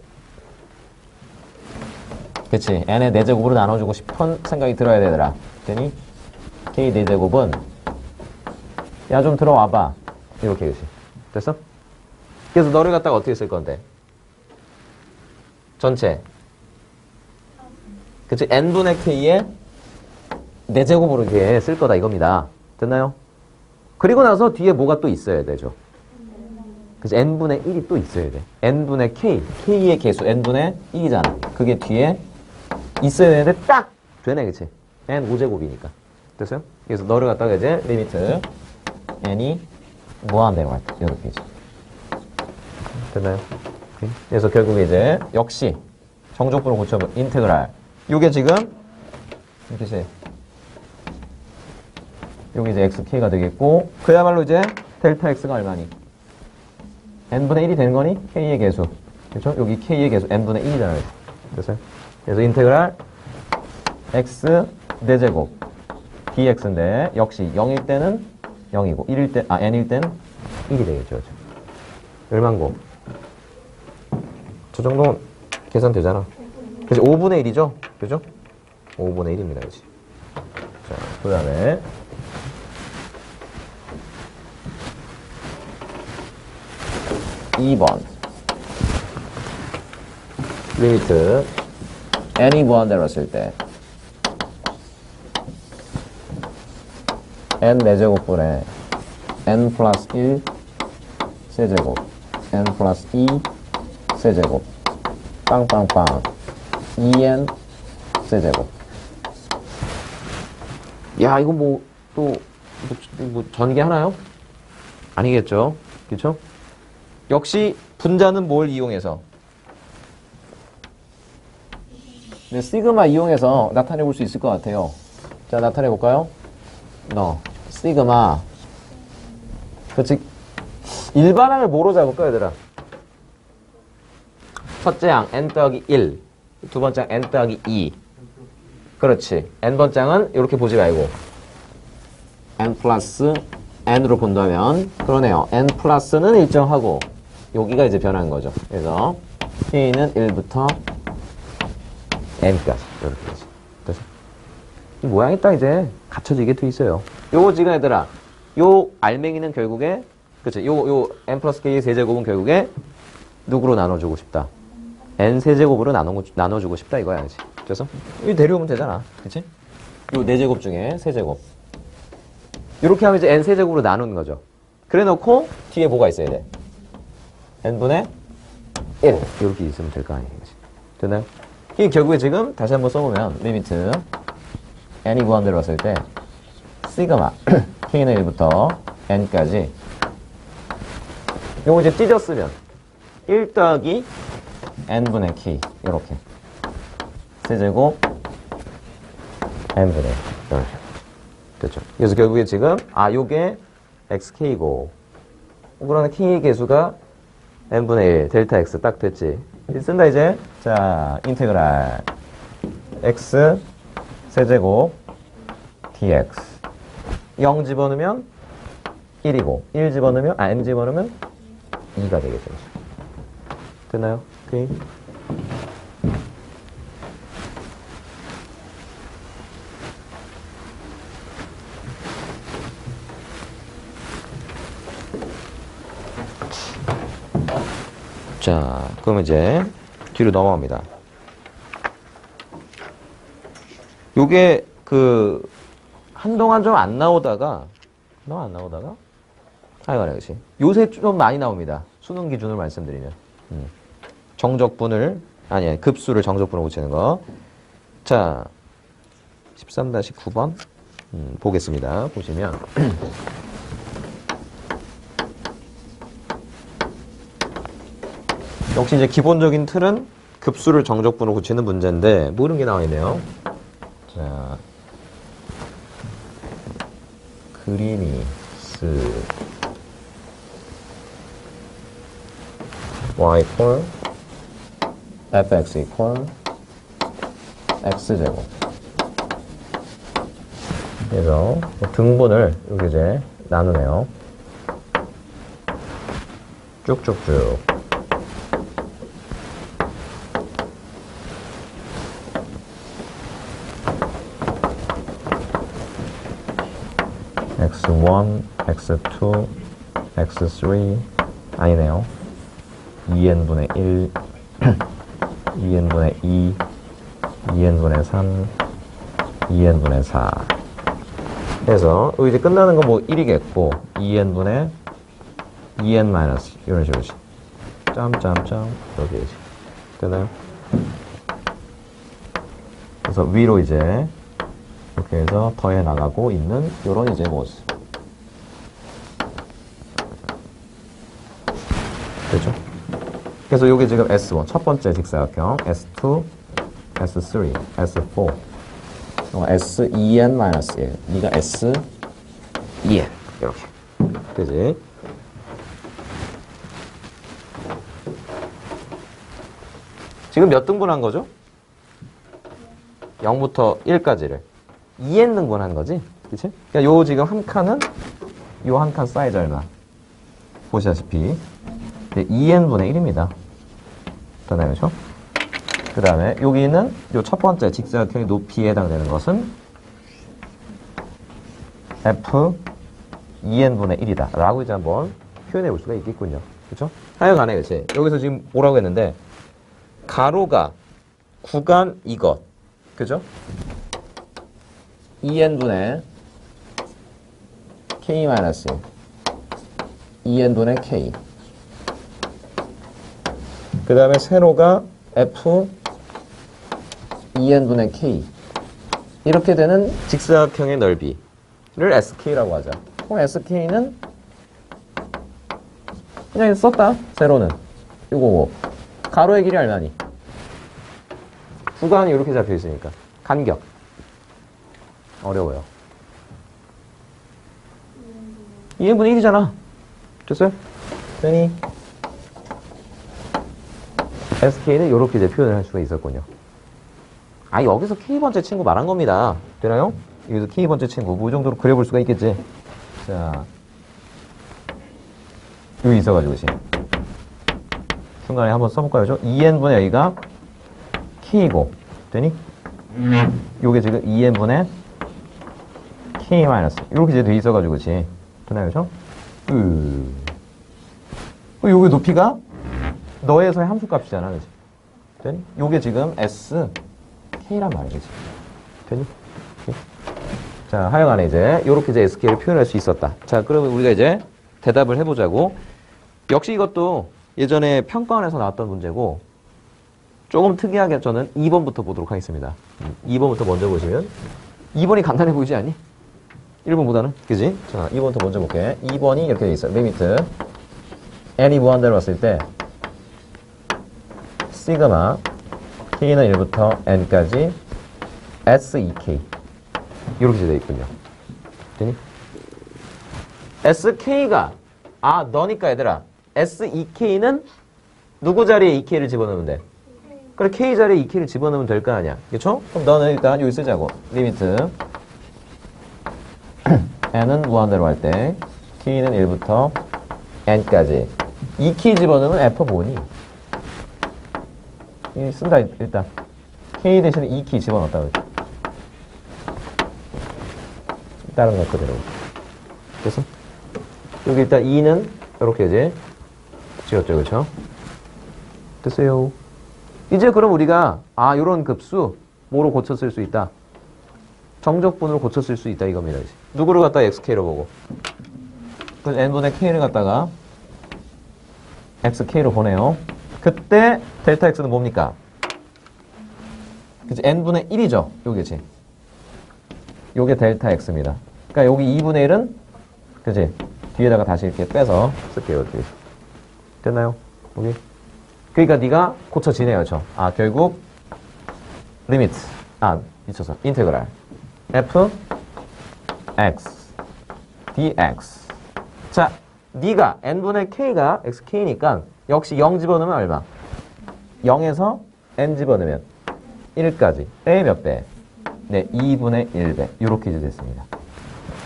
그치? n의 4제곱으로 나눠주고 싶은 생각이 들어야 되더라. 그랬더니 k 4제곱은 야 좀 들어와봐 이렇게 그치? 됐어? 그래서 너를 갖다가 어떻게 쓸 건데? 전체 그치? n분의 k의 4제곱으로 이렇게 쓸 거다 이겁니다. 됐나요? 그리고 나서 뒤에 뭐가 또 있어야 되죠. 그래서 n분의 1이 또 있어야 돼. n분의 k, k의 개수 n분의 1이잖아. 그게 뒤에 있어야 되는데 딱 되네, 그치? n 5제곱이니까. 됐어요? 그래서 너를 갖다가 이제 리미트 n이 무한대로 할 때, 이렇게 이제. 됐나요? 그래서 결국에 이제 역시 정적분을 고쳐보면 인테그랄. 요게 지금 이렇게 세. 요게 이제 xk가 되겠고, 그야말로 이제 델타 x가 얼마니? n분의 1이 되는 거니? k의 개수. 그렇죠? 여기 k의 개수 n분의 1이잖아요. 됐어요? 그래서 인테그랄 x 4제곱 dx인데 역시 0일 때는 0이고 1일 때, n일 때는 1이 되겠죠. 얼만고? 저 정도면 계산되잖아. 그래서 5분의 1이죠? 그죠? 5분의 1입니다. 그치? 자, 그 다음에 2번 리미트 n이 무한대로 했을 때 n 4제곱분의 n 플러스 1 세제곱 n 플러스 2 세제곱 빵빵빵 2n 세제곱. 야, 이거 뭐 또 뭐 전개 하나요? 아니겠죠? 그렇죠? 역시 분자는 뭘 이용해서? 네, 시그마 이용해서 나타내 볼 수 있을 것 같아요. 자, 나타내 볼까요? 시그마. 그렇지. 일반항을 뭐로 잡을까, 얘들아? 첫째 항 n 더하기 1, 두 번째 항 n 더하기 2. 그렇지. n번째 항은 이렇게 보지 말고 n 플러스 n으로 본다면 그러네요. n 플러스는 일정하고 여기가 이제 변한 거죠. 그래서 k는 1부터 n까지 이렇게 되죠. 이 모양이 딱 이제 갖춰지게 돼 있어요. 요거 지금 얘들아, 요 알맹이는 결국에 그치? 요 n 플러스 k의 세제곱은 결국에 누구로 나눠주고 싶다? n 세제곱으로 나눠주고 싶다 이거야, 그치? 그래서 이 데려오면 되잖아, 그치? 요 4제곱 중에 세제곱. 이렇게 하면 이제 n 세제곱으로 나누는 거죠. 그래 놓고 뒤에 뭐가 있어야 돼? n분의 1 이렇게 있으면 될 거 아니에요, 그치? 됐나요? 이게 결국에 지금 다시 한번 써보면 리미트 n이 무한대로 왔을 때 시그마 k는 1부터 n까지 요거 이제 찢었으면 1 더하기 n분의 k 이렇게 세제곱 n분의 1 이렇게 됐죠. 그래서 결국에 지금 요게 xk고 그러면 k의 개수가 n분의 1 델타 x 딱 됐지. 쓴다 이제. 자, 인테그랄 x 세제곱 dx 0 집어넣으면 1이고 1 집어넣으면 n 집어넣으면 2가 되겠죠. 됐나요? 오케이. 자, 그럼 이제 뒤로 넘어갑니다. 요게 한동안 좀 안 나오다가 하여간에 그치. 요새 좀 많이 나옵니다. 수능 기준으로 말씀드리면. 급수를 정적분으로 고치는 거. 자, 13-9번 보겠습니다. 보시면 역시 이제 기본적인 틀은 급수를 정적분으로 고치는 문제인데 모르는 게 나와 있네요. 자, 그리니스 y equal fx equal x제곱. 그래서 등분을 이렇게 이제 나누네요. 쭉쭉쭉. x1, x2, x3 아니네요. 2n분의 1, 2n분의 2, 2n분의 3, 2n분의 4 그래서 여기 이제 끝나는 건 뭐 1이겠고 2n분의 2n 마이너스 이런 식으로지. 짬짬짬 이렇게 되지. 되나요? 그래서 위로 이제 이렇게 해서 더해 나가고 있는 요런 이제 모습. 되죠? 그래서 요게 지금 S1 첫 번째 직사각형, S2, S3, S4, S2n-1, 네가 S2n 이렇게 되지? 지금 몇 등분한 거죠? 0부터 1까지를 2n 등분한 거지? 그치? 그러니까 요 지금 한 칸은 요 한 칸 사이즈 얼마? 보시다시피 2n분의 1입니다. 되나요? 그죠? 그 다음에 여기는 요 첫 번째 직사각형의 높이에 해당되는 것은 f 2n분의 1이다 라고 이제 한번 표현해 볼 수가 있겠군요. 그쵸? 하여간에 그치? 여기서 지금 뭐라고 했는데 가로가 구간 이것 그죠? 2n분의 k-1 2n분의 k 그 다음에 세로가 f 2n분의 k 이렇게 되는 직사각형의 넓이를 sk라고 하자. 그럼 sk는 그냥 썼다. 세로는 이거고 가로의 길이 얼마니? 구간이 이렇게 잡혀 있으니까 간격 어려워요. 2n분의 1이잖아. 됐어요? 되니? sk는 이렇게 이제 표현을 할 수가 있었군요. 아, 여기서 k번째 친구 말한 겁니다. 되나요? 여기서 k번째 친구 뭐 이 정도로 그려볼 수가 있겠지. 자, 여기 있어가지고 지금 중간에 한번 써볼까요? 2n분의 여기가 k이고 되니? 요게 지금 2n분의 k 마이너스 이렇게 이제 돼 있어가지고 그치? 되나요? 그죠? 요게 높이가 너에서의 함수값이잖아, 그치? 되니? 요게 지금 s k란 말이지. 되니? 자, 하여간에 이제 요렇게 이제 sk를 표현할 수 있었다. 자, 그러면 우리가 이제 대답을 해보자고. 역시 이것도 예전에 평가원에서 나왔던 문제고 조금 특이하게 저는 2번부터 보도록 하겠습니다. 2번부터 먼저 보시면 2번이 간단해 보이지 않니? 1번보다는 그지? 자, 2번부터 먼저 볼게. 2번이 이렇게 돼 있어요. 리미트 n이 무한대로 왔을 때 시그마 k는 1부터 n까지 SEK 이렇게 되어 있군요. 되니? SK가 너니까 얘들아 SEK는 누구 자리에 EK를 집어넣으면 돼? 그래 K 자리에 EK를 집어넣으면 될 거 아니야. 그쵸? 그럼 너는 일단 여기 쓰자고. 리미트 n은 무한대로 할 때 K는 1부터 n까지 EK 집어넣으면 F 뭐니? 쓴다 일단 K 대신에 EK 집어넣었다 그랬지. 다른 거 그대로. 됐어? 여기 일단 2는 이렇게 이제 지었죠, 그렇죠? 됐어요. 이제 그럼 우리가 요런 급수 뭐로 고쳤을 수 있다? 정적분으로 고쳤을 수 있다 이겁니다. 이제. 누구를 갖다 xk로 보고. 그래서 n분의 k를 갖다가 xk로 보내요. 그때 델타 x는 뭡니까? 그치? n분의 1이죠. 요게지. 요게 델타 x입니다. 그러니까 여기 2분의 1은 그치? 뒤에다가 다시 이렇게 빼서 쓸게요. 이렇게. 됐나요? 여기. 그러니까 네가 고쳐지네요. 결국 리미트. 미쳐서 인테그랄 f x dx. 자, 네가 n분의 k가 xk니까 역시 0 집어넣으면 얼마? 0에서 n 집어넣으면 1까지. 빼 몇 배? 네, 2분의 1배. 이렇게 이제 됐습니다.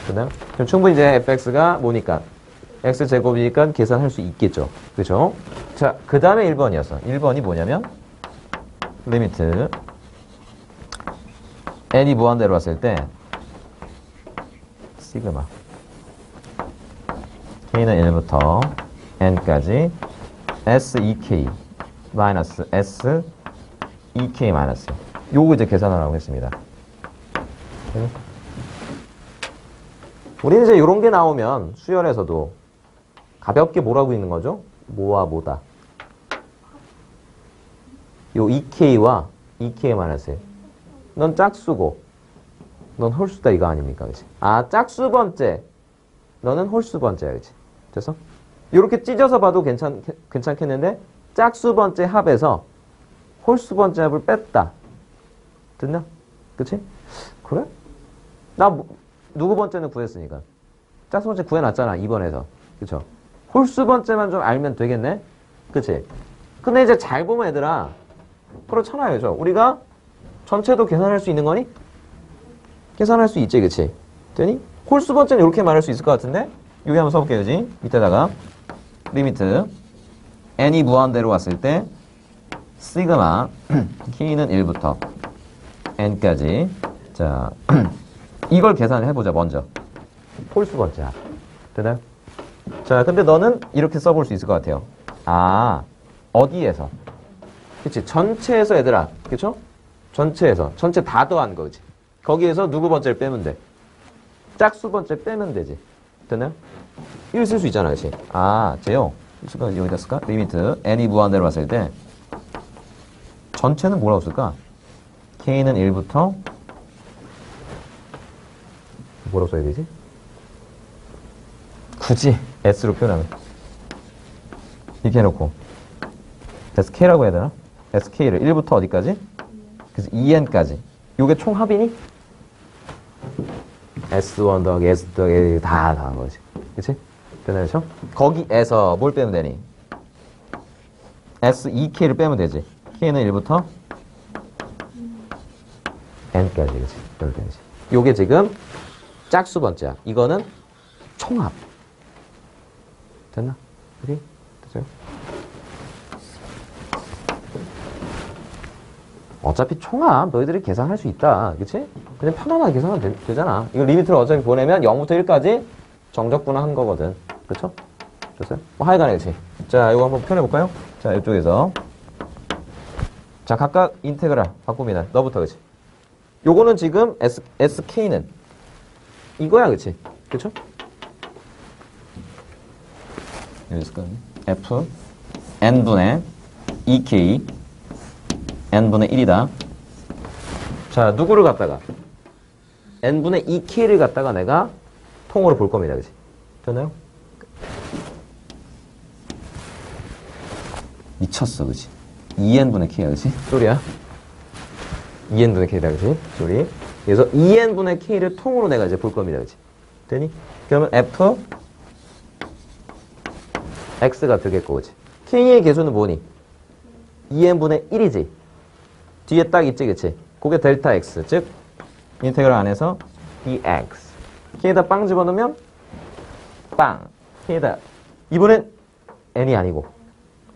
그다음 그럼 충분히 이제 fx가 뭐니까? x제곱이니까 계산할 수 있겠죠. 그죠? 자, 그 다음에 1번이었어. 1번이 뭐냐면 리미트 n이 무한대로 왔을 때 시그마 k는 1부터 n까지 SEK 마이너스 SEK 마이너스 요거 이제 계산하라고 했습니다. 우리는 이제 이런 게 나오면 수열에서도 가볍게 뭐라고 있는 거죠? 뭐와 뭐다. 요 2K와 2K만 하세요. 넌 짝수고 넌 홀수다 이거 아닙니까? 그치? 아, 짝수 번째. 너는 홀수 번째야. 그치? 됐어? 이렇게 찢어서 봐도 괜찮겠는데 짝수 번째 합에서 홀수 번째 합을 뺐다. 됐나? 그치? 그래? 누구 번째는 구했으니까. 짝수 번째 구해놨잖아. 2번에서. 그쵸? 홀수 번째만 좀 알면 되겠네? 그치? 근데 이제 잘 보면 얘들아. 그렇잖아요. 그죠? 우리가 전체도 계산할 수 있는 거니? 계산할 수 있지. 그치? 되니? 홀수 번째는 이렇게 말할 수 있을 것 같은데? 여기 한번 써볼게요. 그지? 밑에다가 리미트 n이 무한대로 왔을 때 시그마 k는 1부터 n까지 자 이걸 계산을 해보자. 먼저 홀수 번째 합 되나요? 자 근데 너는 이렇게 써볼 수 있을 것 같아요. 아 어디에서? 그치? 전체에서 얘들아 그쵸? 전체에서 전체 다 더한 거 그치? 거기에서 누구 번째를 빼면 돼? 짝수 번째 빼면 되지. 됐나요? 이걸 쓸 수 있잖아, 그치? 아, 쟤요. 여기다 쓸까? 리미트 n이 무한대로 왔을 때 전체는 뭐라고 쓸까? k는 1부터 뭐라고 써야 되지? 굳이 s로 표현하면 이렇게 해놓고 sk라고 해야 되나? sk를 1부터 어디까지? 그래서 2n까지. 요게 총 합이니? S1 더하기 S 더하기 다 더한 거지. 그치? 되나요? 그쵸? 거기에서 뭘 빼면 되니? S2K를 빼면 되지. K는 1부터 N까지. 그치? 이렇게 되지. 요게 지금 짝수 번째야. 이거는 총합. 됐나? 그치? 됐어요? 어차피 총합 너희들이 계산할 수 있다. 그치? 그냥 편안하게 계산하면 되잖아. 이거 리미트를 어차피 보내면 0부터 1까지 정적분한 거거든. 그쵸? 됐어요? 뭐 하여간에 그치? 자, 이거 한번 표현해볼까요? 자, 이쪽에서. 자, 각각 인테그랄 바꿉니다. 너부터, 그치? 요거는 지금 SK는 이거야, 그치? 그쵸? 여기 있을까요? F N분의 2K N분의 1이다. 자, 누구를 갖다가? N분의 2K를 갖다가 내가 통으로 볼 겁니다. 그치? 됐나요? 미쳤어. 그치? 2N분의 K야. 그치? 소리야? 2N분의 K다. 그치? 소리. 그래서 2N분의 K를 통으로 내가 이제 볼 겁니다. 그치? 되니? 그러면 F X가 되겠고, 그치? K의 개수는 뭐니? 2N분의 1이지? 뒤에 딱 있지, 그치? 그게 델타 X. 즉, 인테그럴 안에서 dx. K에다 빵 집어넣으면 빵. K에다 이번엔 n이 아니고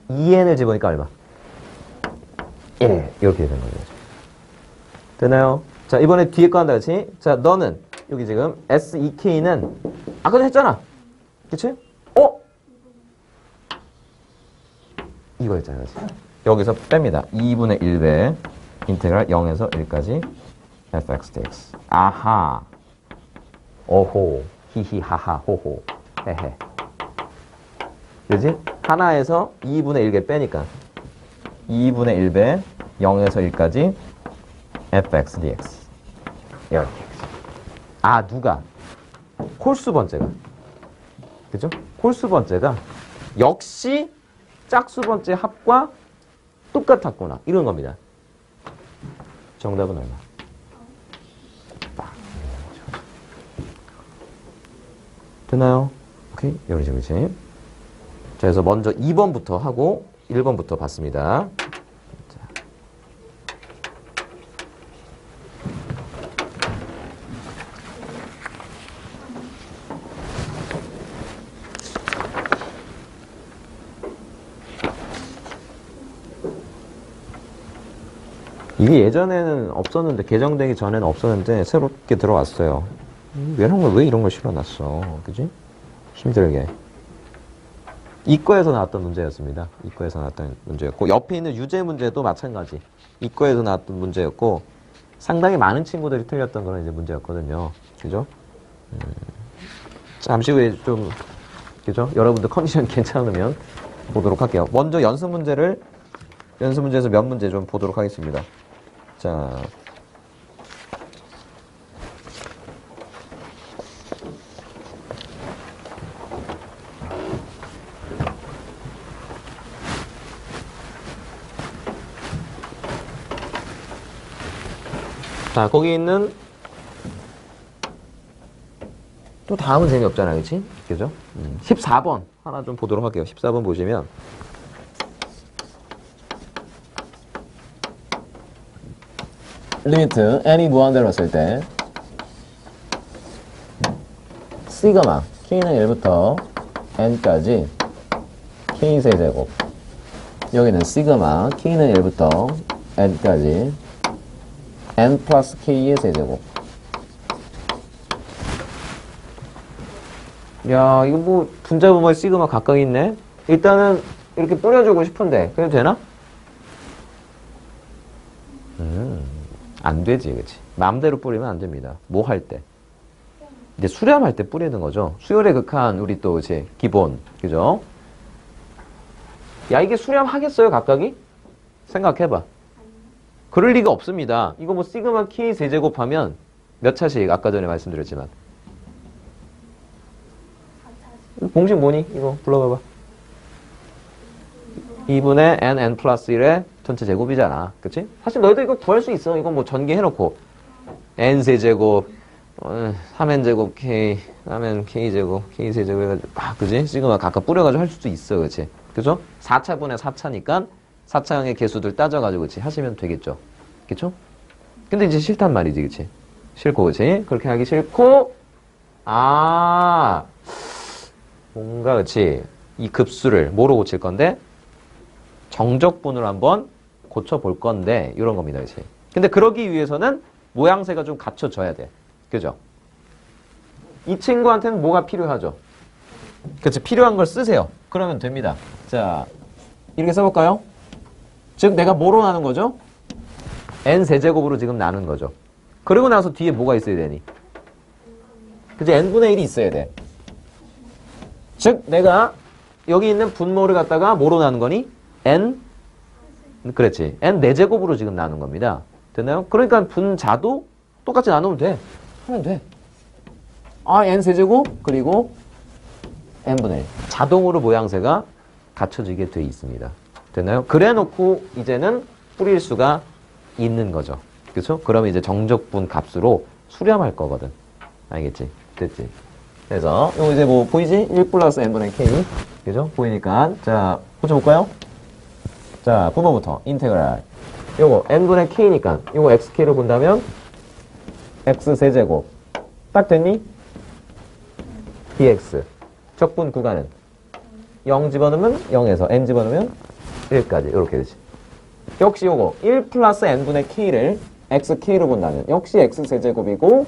2n을 집으니까 얼마? 1. 이렇게 되는 거죠. 되나요? 자, 이번에 뒤에 거 한다, 그치? 자, 너는 여기 지금 S2K는 아까도 했잖아. 그치? 이거 했잖아, 그치? 여기서 뺍니다. 2분의 1배 인테그랄 0에서 1까지 fx dx. 아하. 오호. 히히 하하 호호. 헤헤. 그지? 하나에서 2분의 1개 빼니까 2분의 1배 0에서 1까지 fx dx. 이렇게. 아, 누가? 홀수 번째가. 그죠? 홀수 번째가 역시 짝수 번째 합과 똑같았구나. 이런 겁니다. 정답은 얼마? 되나요? 오케이. 요리지, 그렇지? 자, 그래서 먼저 2번부터 하고 1번부터 봤습니다. 자. 이게 예전에는 없었는데, 개정되기 전에는 없었는데 새롭게 들어왔어요. 왜 이런 걸 실어놨어? 그지? 힘들게. 이과에서 나왔던 문제였습니다. 이과에서 나왔던 문제였고, 옆에 있는 유제 문제도 마찬가지. 이과에서 나왔던 문제였고, 상당히 많은 친구들이 틀렸던 그런 이제 문제였거든요. 그죠? 잠시 후에 좀, 그죠? 여러분들 컨디션 괜찮으면 보도록 할게요. 먼저 연습 문제에서 몇 문제 좀 보도록 하겠습니다. 자. 자, 거기 있는 또 다음은 재미없잖아요. 그치? 그죠? 14번 하나 좀 보도록 할게요. 14번 보시면 리미트 n이 무한대로 했을 때 시그마 k는 1부터 n까지 k 세제곱 여기는 시그마 k는 1부터 n까지 n 플러스 k의 세제곱. 야, 이거 뭐 분자분모의 시그마 각각 있네. 일단은 이렇게 뿌려주고 싶은데 그래도 되나? 안 되지, 그치? 마음대로 뿌리면 안 됩니다. 뭐 할 때? 이제 수렴할 때 뿌리는 거죠. 수열의 극한 우리 또 이제 기본, 그죠? 야, 이게 수렴하겠어요, 각각이? 생각해봐. 그럴 리가 없습니다. 이거 뭐 시그마 K 세제곱하면 몇 차씩 아까 전에 말씀드렸지만 공식 뭐니? 이거 불러봐봐. 2분의 n 플러스 1의 전체 제곱이잖아. 그치? 사실 너희도 이거 구할 수 있어. 이거 뭐 전개해놓고 n 세제곱 3n 제곱 k 하면 k 제곱 k 세제곱 해가지고 그지? 시그마 각각 뿌려가지고 할 수도 있어. 그치? 그죠? 4차분의 4차니까 4차형의 개수들 따져가지고 그치? 하시면 되겠죠. 그쵸? 근데 이제 싫단 말이지. 그치? 싫고 그치? 그렇게 하기 싫고 뭔가 그치? 이 급수를 뭐로 고칠 건데? 정적분으로 한번 고쳐볼 건데 이런 겁니다. 그치? 근데 그러기 위해서는 모양새가 좀 갖춰져야 돼. 그죠? 이 친구한테는 뭐가 필요하죠? 그치? 필요한 걸 쓰세요. 그러면 됩니다. 자, 이렇게 써볼까요? 즉 내가 뭐로 나눈 거죠? n 세제곱으로 지금 나눈 거죠. 그리고 나서 뒤에 뭐가 있어야 되니? 그치? n분의 1이 있어야 돼. 즉 내가 여기 있는 분모를 갖다가 뭐로 나눈 거니? n 그렇지. n 4제곱으로 지금 나눈 겁니다. 됐나요? 그러니까 분자도 똑같이 나누면 돼. 하면 돼. n 세제곱 그리고 n분의 1. 자동으로 모양새가 갖춰지게 돼 있습니다. 됐나요? 그래 놓고 이제는 뿌릴 수가 있는 거죠. 그렇죠? 그러면 이제 정적분 값으로 수렴할 거거든. 알겠지? 됐지? 그래서 이거 이제 뭐 보이지? 1 플러스 n분의 k. 그죠? 보이니까 자, 고쳐볼까요? 자, 분모부터 인테그랄. 요거 n분의 k니까 요거 xk로 본다면 x 세제곱. 딱 됐니? dx. 적분 구간은 0 집어넣으면 0에서 n 집어넣으면 1까지 이렇게 되지. 역시 요거 1 플러스 n분의 k를 xk로 본다면 역시 x세제곱이고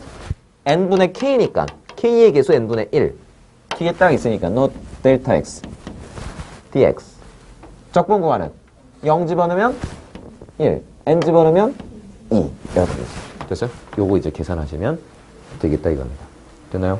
n분의 k니까 k의 개수 n분의 1 뒤에 딱 있으니까 not 델타 x dx. 적분 구간은 0 집어넣으면 1, n 집어넣으면 2 이렇게 되지. 됐어요? 요거 이제 계산하시면 되겠다 이겁니다. 됐나요?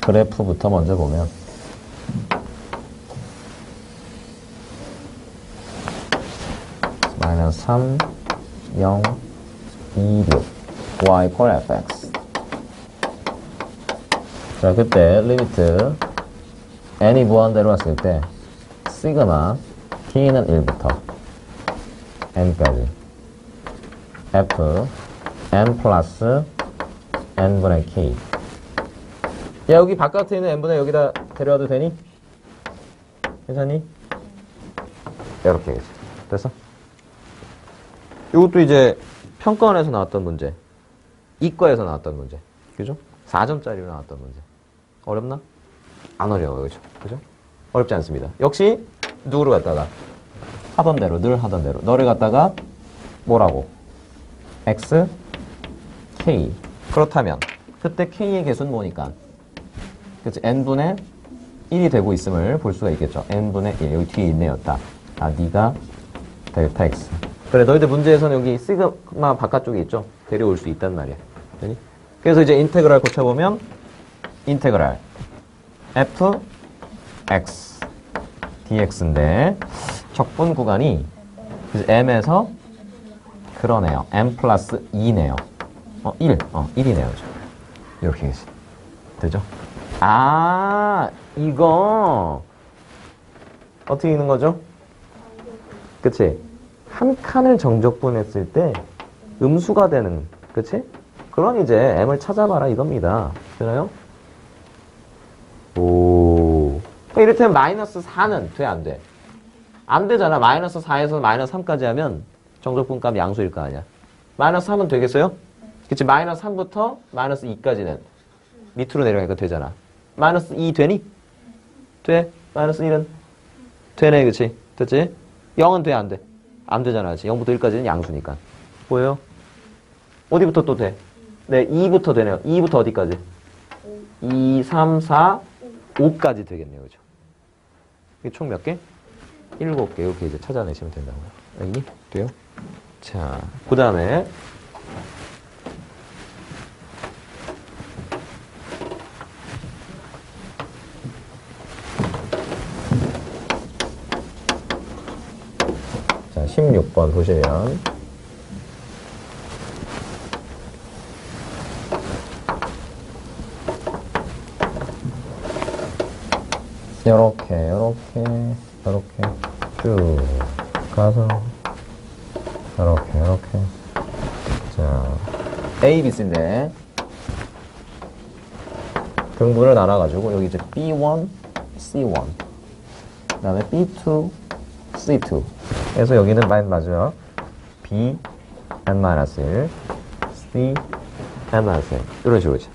그래프부터 먼저 보면 마이너스 3, 0, 2, 6 y 콜 fx. 자, 그때 리미트 n이 무한대로 왔을 때 시그마 k는 1부터 n까지 f n 플러스 n분의 k. 야, 여기 바깥에 있는 n분의 여기다 데려와도 되니? 괜찮니? 이렇게 해야지. 됐어? 이것도 이제 평가원에서 나왔던 문제, 이과에서 나왔던 문제, 그죠? 4점짜리로 나왔던 문제. 어렵나? 안 어려워요, 그죠? 그죠? 어렵지 않습니다. 역시 누구로 갖다가 하던 대로, 늘 하던 대로. 너를 갖다가 뭐라고? x, k. 그렇다면 그때 k의 개수는 뭐니까? 그치? n분의 1이 되고 있음을 볼 수가 있겠죠. n분의 1. 여기 뒤에 있네요. 딱. 아, 네가 델타 x. 그래, 너희들 문제에서는 여기 시그마 바깥쪽에 있죠? 데려올 수 있단 말이야. 그니? 그래서 이제 인테그랄 고쳐보면 인테그랄 f x dx인데 적분 구간이 m에서 그러네요. m 플러스 2네요. 1. 1이네요. 이렇게 되죠? 아, 이거 어떻게 있는 거죠? 그치? 한 칸을 정적분했을 때 음수가 되는, 그치? 그런 이제 m을 찾아봐라 이겁니다. 되나요? 오. 이를테면 마이너스 4는 돼, 안 돼? 안 되잖아. 마이너스 4에서 마이너스 3까지 하면 정적분값 양수일 거 아니야. 마이너스 3은 되겠어요? 그치? 마이너스 3부터 마이너스 2까지는 밑으로 내려가니까 되잖아. 마이너스 2 되니? 돼? 마이너스 1은? 되네, 그치? 됐지? 0은 돼, 안 돼? 안 되잖아, 그치? 0부터 1까지는 양수니까. 보여요? 어디부터 또 돼? 네, 2부터 되네요. 2부터 어디까지? 2, 3, 4, 5까지 되겠네요, 그죠? 이게 총 몇 개? 7개. 이렇게 이제 찾아내시면 된다고요. 알겠니? 돼요? 자, 그 다음에 자, 16번 보시면 요렇게 쭉 가서 요렇게 자, A, B, C인데 등분을 나눠가지고 여기 이제 B1, C1 그 다음에 B2, C2 그래서 여기는 맨 마지막 B, N-1 C, N-1 이런 식으로지.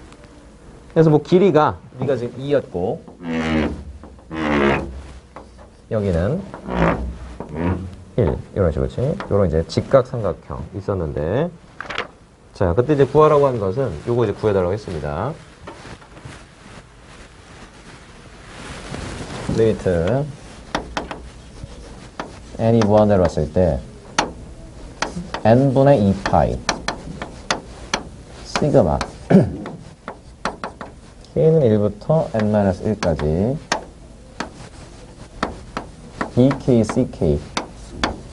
그래서 뭐 길이가 우리가 지금 2였고 여기는 1 이런 식으로지. 요런 이제 직각삼각형 있었는데 자 그때 이제 구하라고 한 것은 요거 이제 구해달라고 했습니다. 리미트 n이 무한대로 왔을 때 n분의 2파이 시그마 k는 1부터 n-1까지 bk, ck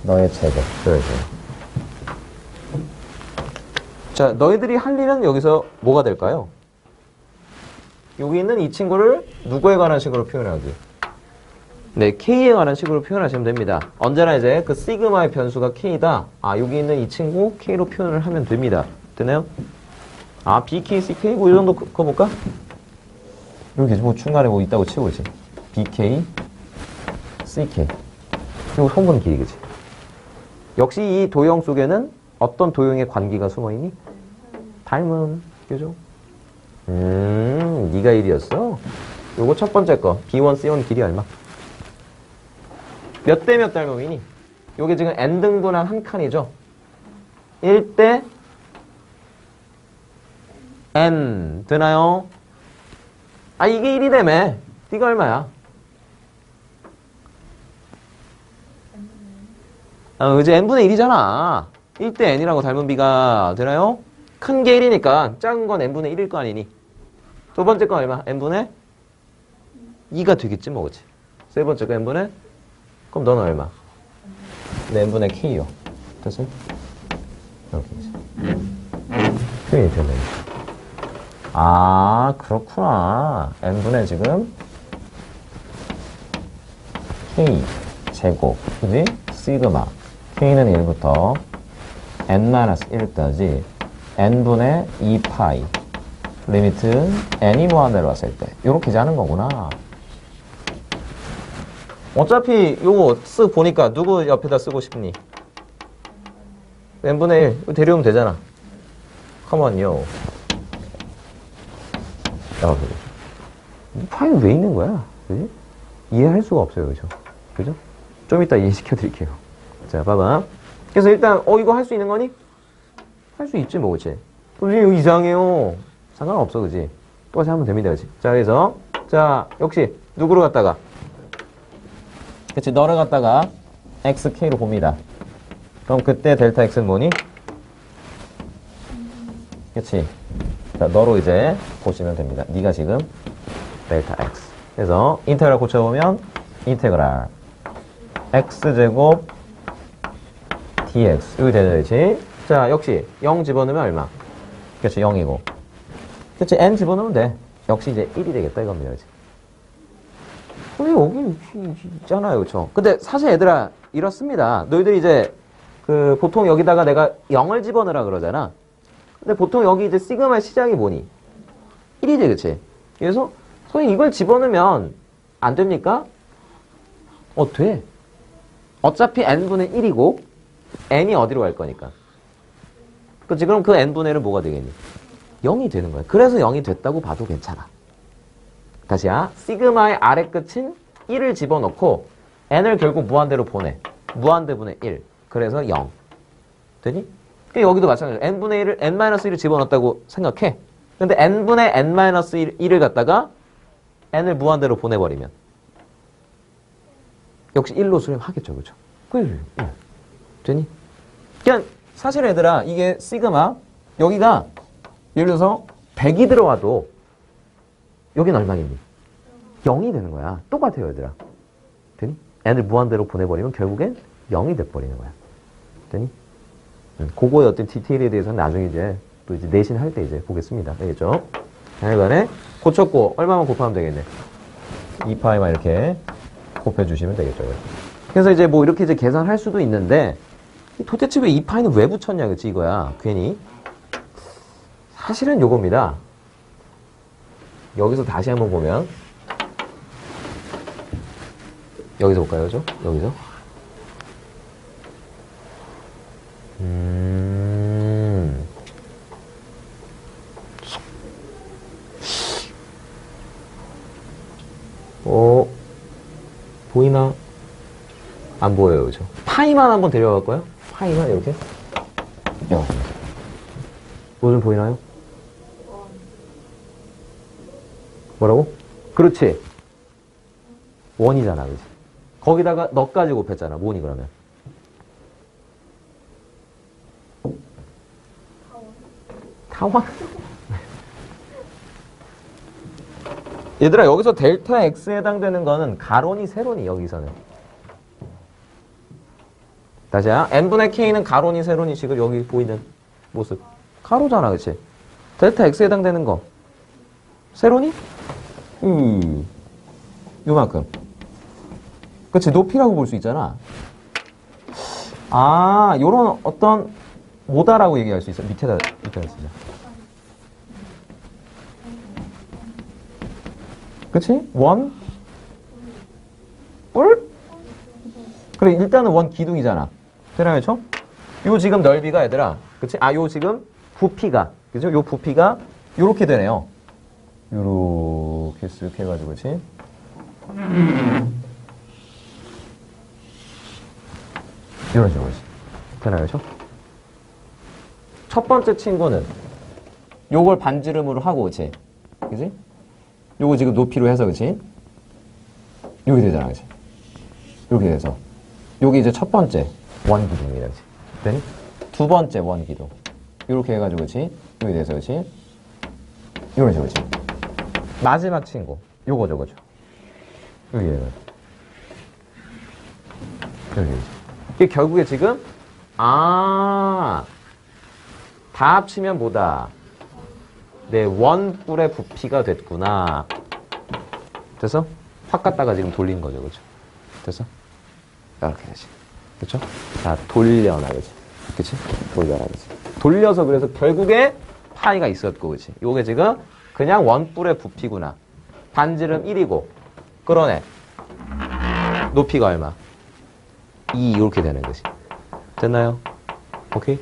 너의 제곱 그러지. 자 너희들이 할 일은 여기서 뭐가 될까요? 여기 있는 이 친구를 누구에 관한 식으로 표현하기? 네, k에 관한 식으로 표현하시면 됩니다. 언제나 이제 그 시그마의 변수가 k다. 아, 여기 있는 이 친구 k로 표현을 하면 됩니다. 되나요? 아, bk, ck 뭐 이 정도 그어볼까? 이렇게 뭐 중간에 뭐 있다고 치고 있지. bk, ck 그리고 성분 길이겠지. 역시 이 도형 속에는 어떤 도형의 관계가 숨어있니? 닮은, 그죠? 네가 1이었어? 요거 첫 번째 거 B1, C1 길이 얼마? 몇 대 몇 닮음이니? 요게 지금 n등분한 한 칸이죠? 1대 n 되나요? 아 이게 1이라며. 띠가 얼마야? 그지? n분의 1이잖아. 1대 n이라고 닮은 비가 되나요? 큰 게 1이니까 작은 건 n분의 1일 거 아니니? 두 번째 건 얼마? n분의 2가 되겠지 뭐 그치? 세 번째 거 n분의 그럼 너는 얼마? 네, n분의 k요. 됐어? 이렇게 표현이 되네. 아 그렇구나. n분의 지금 k 제곱 그지? 시그마 k는 1부터 n-1까지 n분의 2파이 리미트 n이 무한대로 왔을 때 이렇게 자는 거구나. 어차피 요거 쓱 보니까 누구 옆에다 쓰고 싶니? n분의 1 데려오면 되잖아. 컴온요. 파이는 왜 있는 거야? 그지? 이해할 수가 없어요. 그죠? 그죠? 좀 이따 이해시켜 드릴게요. 자, 봐봐. 그래서 일단 이거 할 수 있는 거니? 할 수 있지 뭐, 그치? 선생님 이거 이상해요. 상관없어, 그치? 똑같이 하면 됩니다, 그치? 자, 그래서 자, 역시 누구를 갖다가 그치? 너를 갖다가 xk로 봅니다. 그럼 그때 델타 x는 뭐니? 그치? 자, 너로 이제 보시면 됩니다. 네가 지금 델타 x. 그래서 인테그랄 고쳐보면 인테그랄 x제곱 dx. 여기 되지? 자, 역시 0 집어넣으면 얼마? 그치, 0이고. 그치, n 집어넣으면 돼. 역시 이제 1이 되겠다 이겁니다. 그치? 근데 여기 있잖아요. 그쵸? 근데 사실 얘들아, 이렇습니다. 너희들이 이제 보통 여기다가 내가 0을 집어넣으라 그러잖아. 근데 보통 여기 이제 시그마의 시작이 뭐니? 1이지, 그치? 그래서 선생님 이걸 집어넣으면 안 됩니까? 돼. 어차피 n분의 1이고 n이 어디로 갈 거니까. 그치? 그럼 그 n분의 1은 뭐가 되겠니? 0이 되는 거야. 그래서 0이 됐다고 봐도 괜찮아. 다시야. 시그마의 아래 끝인 1을 집어넣고 n을 결국 무한대로 보내. 무한대분의 1. 그래서 0. 되니? 여기도 마찬가지로 n분의 1을 n-1을 집어넣었다고 생각해. 근데 n분의 n-1을 갖다가 n을 무한대로 보내버리면 역시 1로 수렴하겠죠. 그렇죠? 그래. 되니? 그냥 사실 얘들아 이게 시그마 여기가 예를 들어서 100이 들어와도 여긴 얼마겠니? 0이 되는 거야. 똑같아요, 얘들아. 되니? n을 무한대로 보내버리면 결국엔 0이 돼버리는 거야. 되니? 그거의 어떤 디테일에 대해서는 나중에 이제 또 이제 내신 할 때 이제 보겠습니다. 알겠죠? 하여간에 고쳤고 얼마만 곱하면 되겠네. 2파이만 이렇게 곱해주시면 되겠죠. 그래서 이제 뭐 이렇게 이제 계산할 수도 있는데 도대체 왜 2파이는 왜 붙였냐, 그치? 이거야. 괜히. 사실은 요겁니다. 여기서 다시 한번 보면 여기서 볼까요? 그죠? 여기서. 보이나? 안 보여요, 그죠? 파이만 한번 데려갈 거예요? 파이만 이렇게? 뭐 좀 보이나요? 뭐라고? 그렇지. 원이잖아, 그지? 거기다가 너까지 곱했잖아, 뭐니 그러면? 타원? 얘들아, 여기서 델타 x에 해당되는 거는 가로니, 세로니, 여기서는. 다시야. n분의 k는 가로니, 세로니, 지금 여기 보이는 모습. 가로잖아, 그치? 델타 x에 해당되는 거. 세로니? 요만큼. 그치? 높이라고 볼 수 있잖아. 요런 어떤 뭐다라고 얘기할 수 있어. 밑에다 쓰자. 그치? 원? 뿔? 그래, 일단은 원 기둥이잖아. 되나요, 죠? 요 지금 넓이가 얘들아. 그치? 요 지금 부피가. 그죠? 요 부피가 요렇게 되네요. 요렇게 쓱 해가지고, 그치? 이런 식으로. 되나요, 죠? 첫 번째 친구는 요걸 반지름으로 하고, 그치? 그치? 요거 지금 높이로 해서, 그치? 요게 되잖아, 그치? 요렇게 돼서. 요게 이제 첫 번째 원기둥이다, 그치? 되니? 두 번째 원기둥. 요렇게 해가지고, 그치? 요게 돼서, 그치? 요런 식으로, 그치? 마지막 친구. 요거죠, 그죠? 요게 해가지고. 여기, 이게 결국에 지금, 다 합치면 뭐다? 네, 원뿔의 부피가 됐구나. 됐어? 확 갖다가 지금 돌린 거죠, 그죠? 됐어? 이렇게 되지. 그쵸? 자, 돌려놔, 그치? 그치? 돌려놔, 그치? 돌려서 그래서 결국에 파이가 있었고, 그치? 요게 지금 그냥 원뿔의 부피구나. 반지름 1이고, 끌어내. 높이가 얼마? 2, 이렇게 되는 거지. 됐나요? 오케이?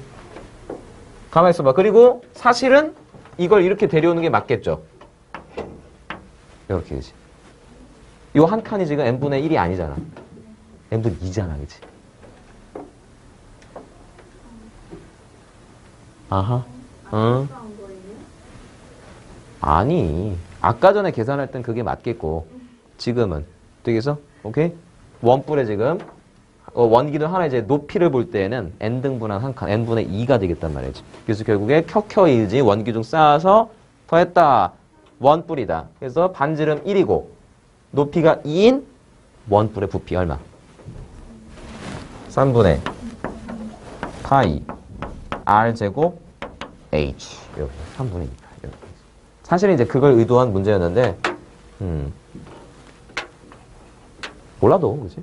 가만히 있어봐. 그리고 사실은 이걸 이렇게 데려오는 게 맞겠죠? 이렇게 되지. 요 한 칸이 지금 n분의 1이 아니잖아. n분의 2잖아, 그치? 아하. 응. 아니. 아까 전에 계산할 땐 그게 맞겠고, 지금은. 되겠어? 오케이? 원뿔에 지금, 원기둥 하나 이제 높이를 볼 때에는 n등분한 한 칸, n분의 2가 되겠단 말이지. 그래서 결국에 켜켜이지 원기둥 쌓아서 더했다. 원뿔이다. 그래서 반지름 1이고, 높이가 2인 원뿔의 부피 얼마? 3분의 파이 r제곱 h. 이렇게 3분의 2. 이렇게. 사실은 이제 그걸 의도한 문제였는데, 몰라도, 그치?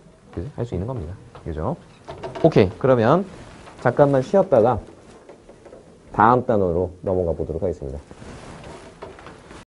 할 수 있는 겁니다. 그죠? 오케이. 그러면 잠깐만 쉬었다가 다음 단원으로 넘어가 보도록 하겠습니다.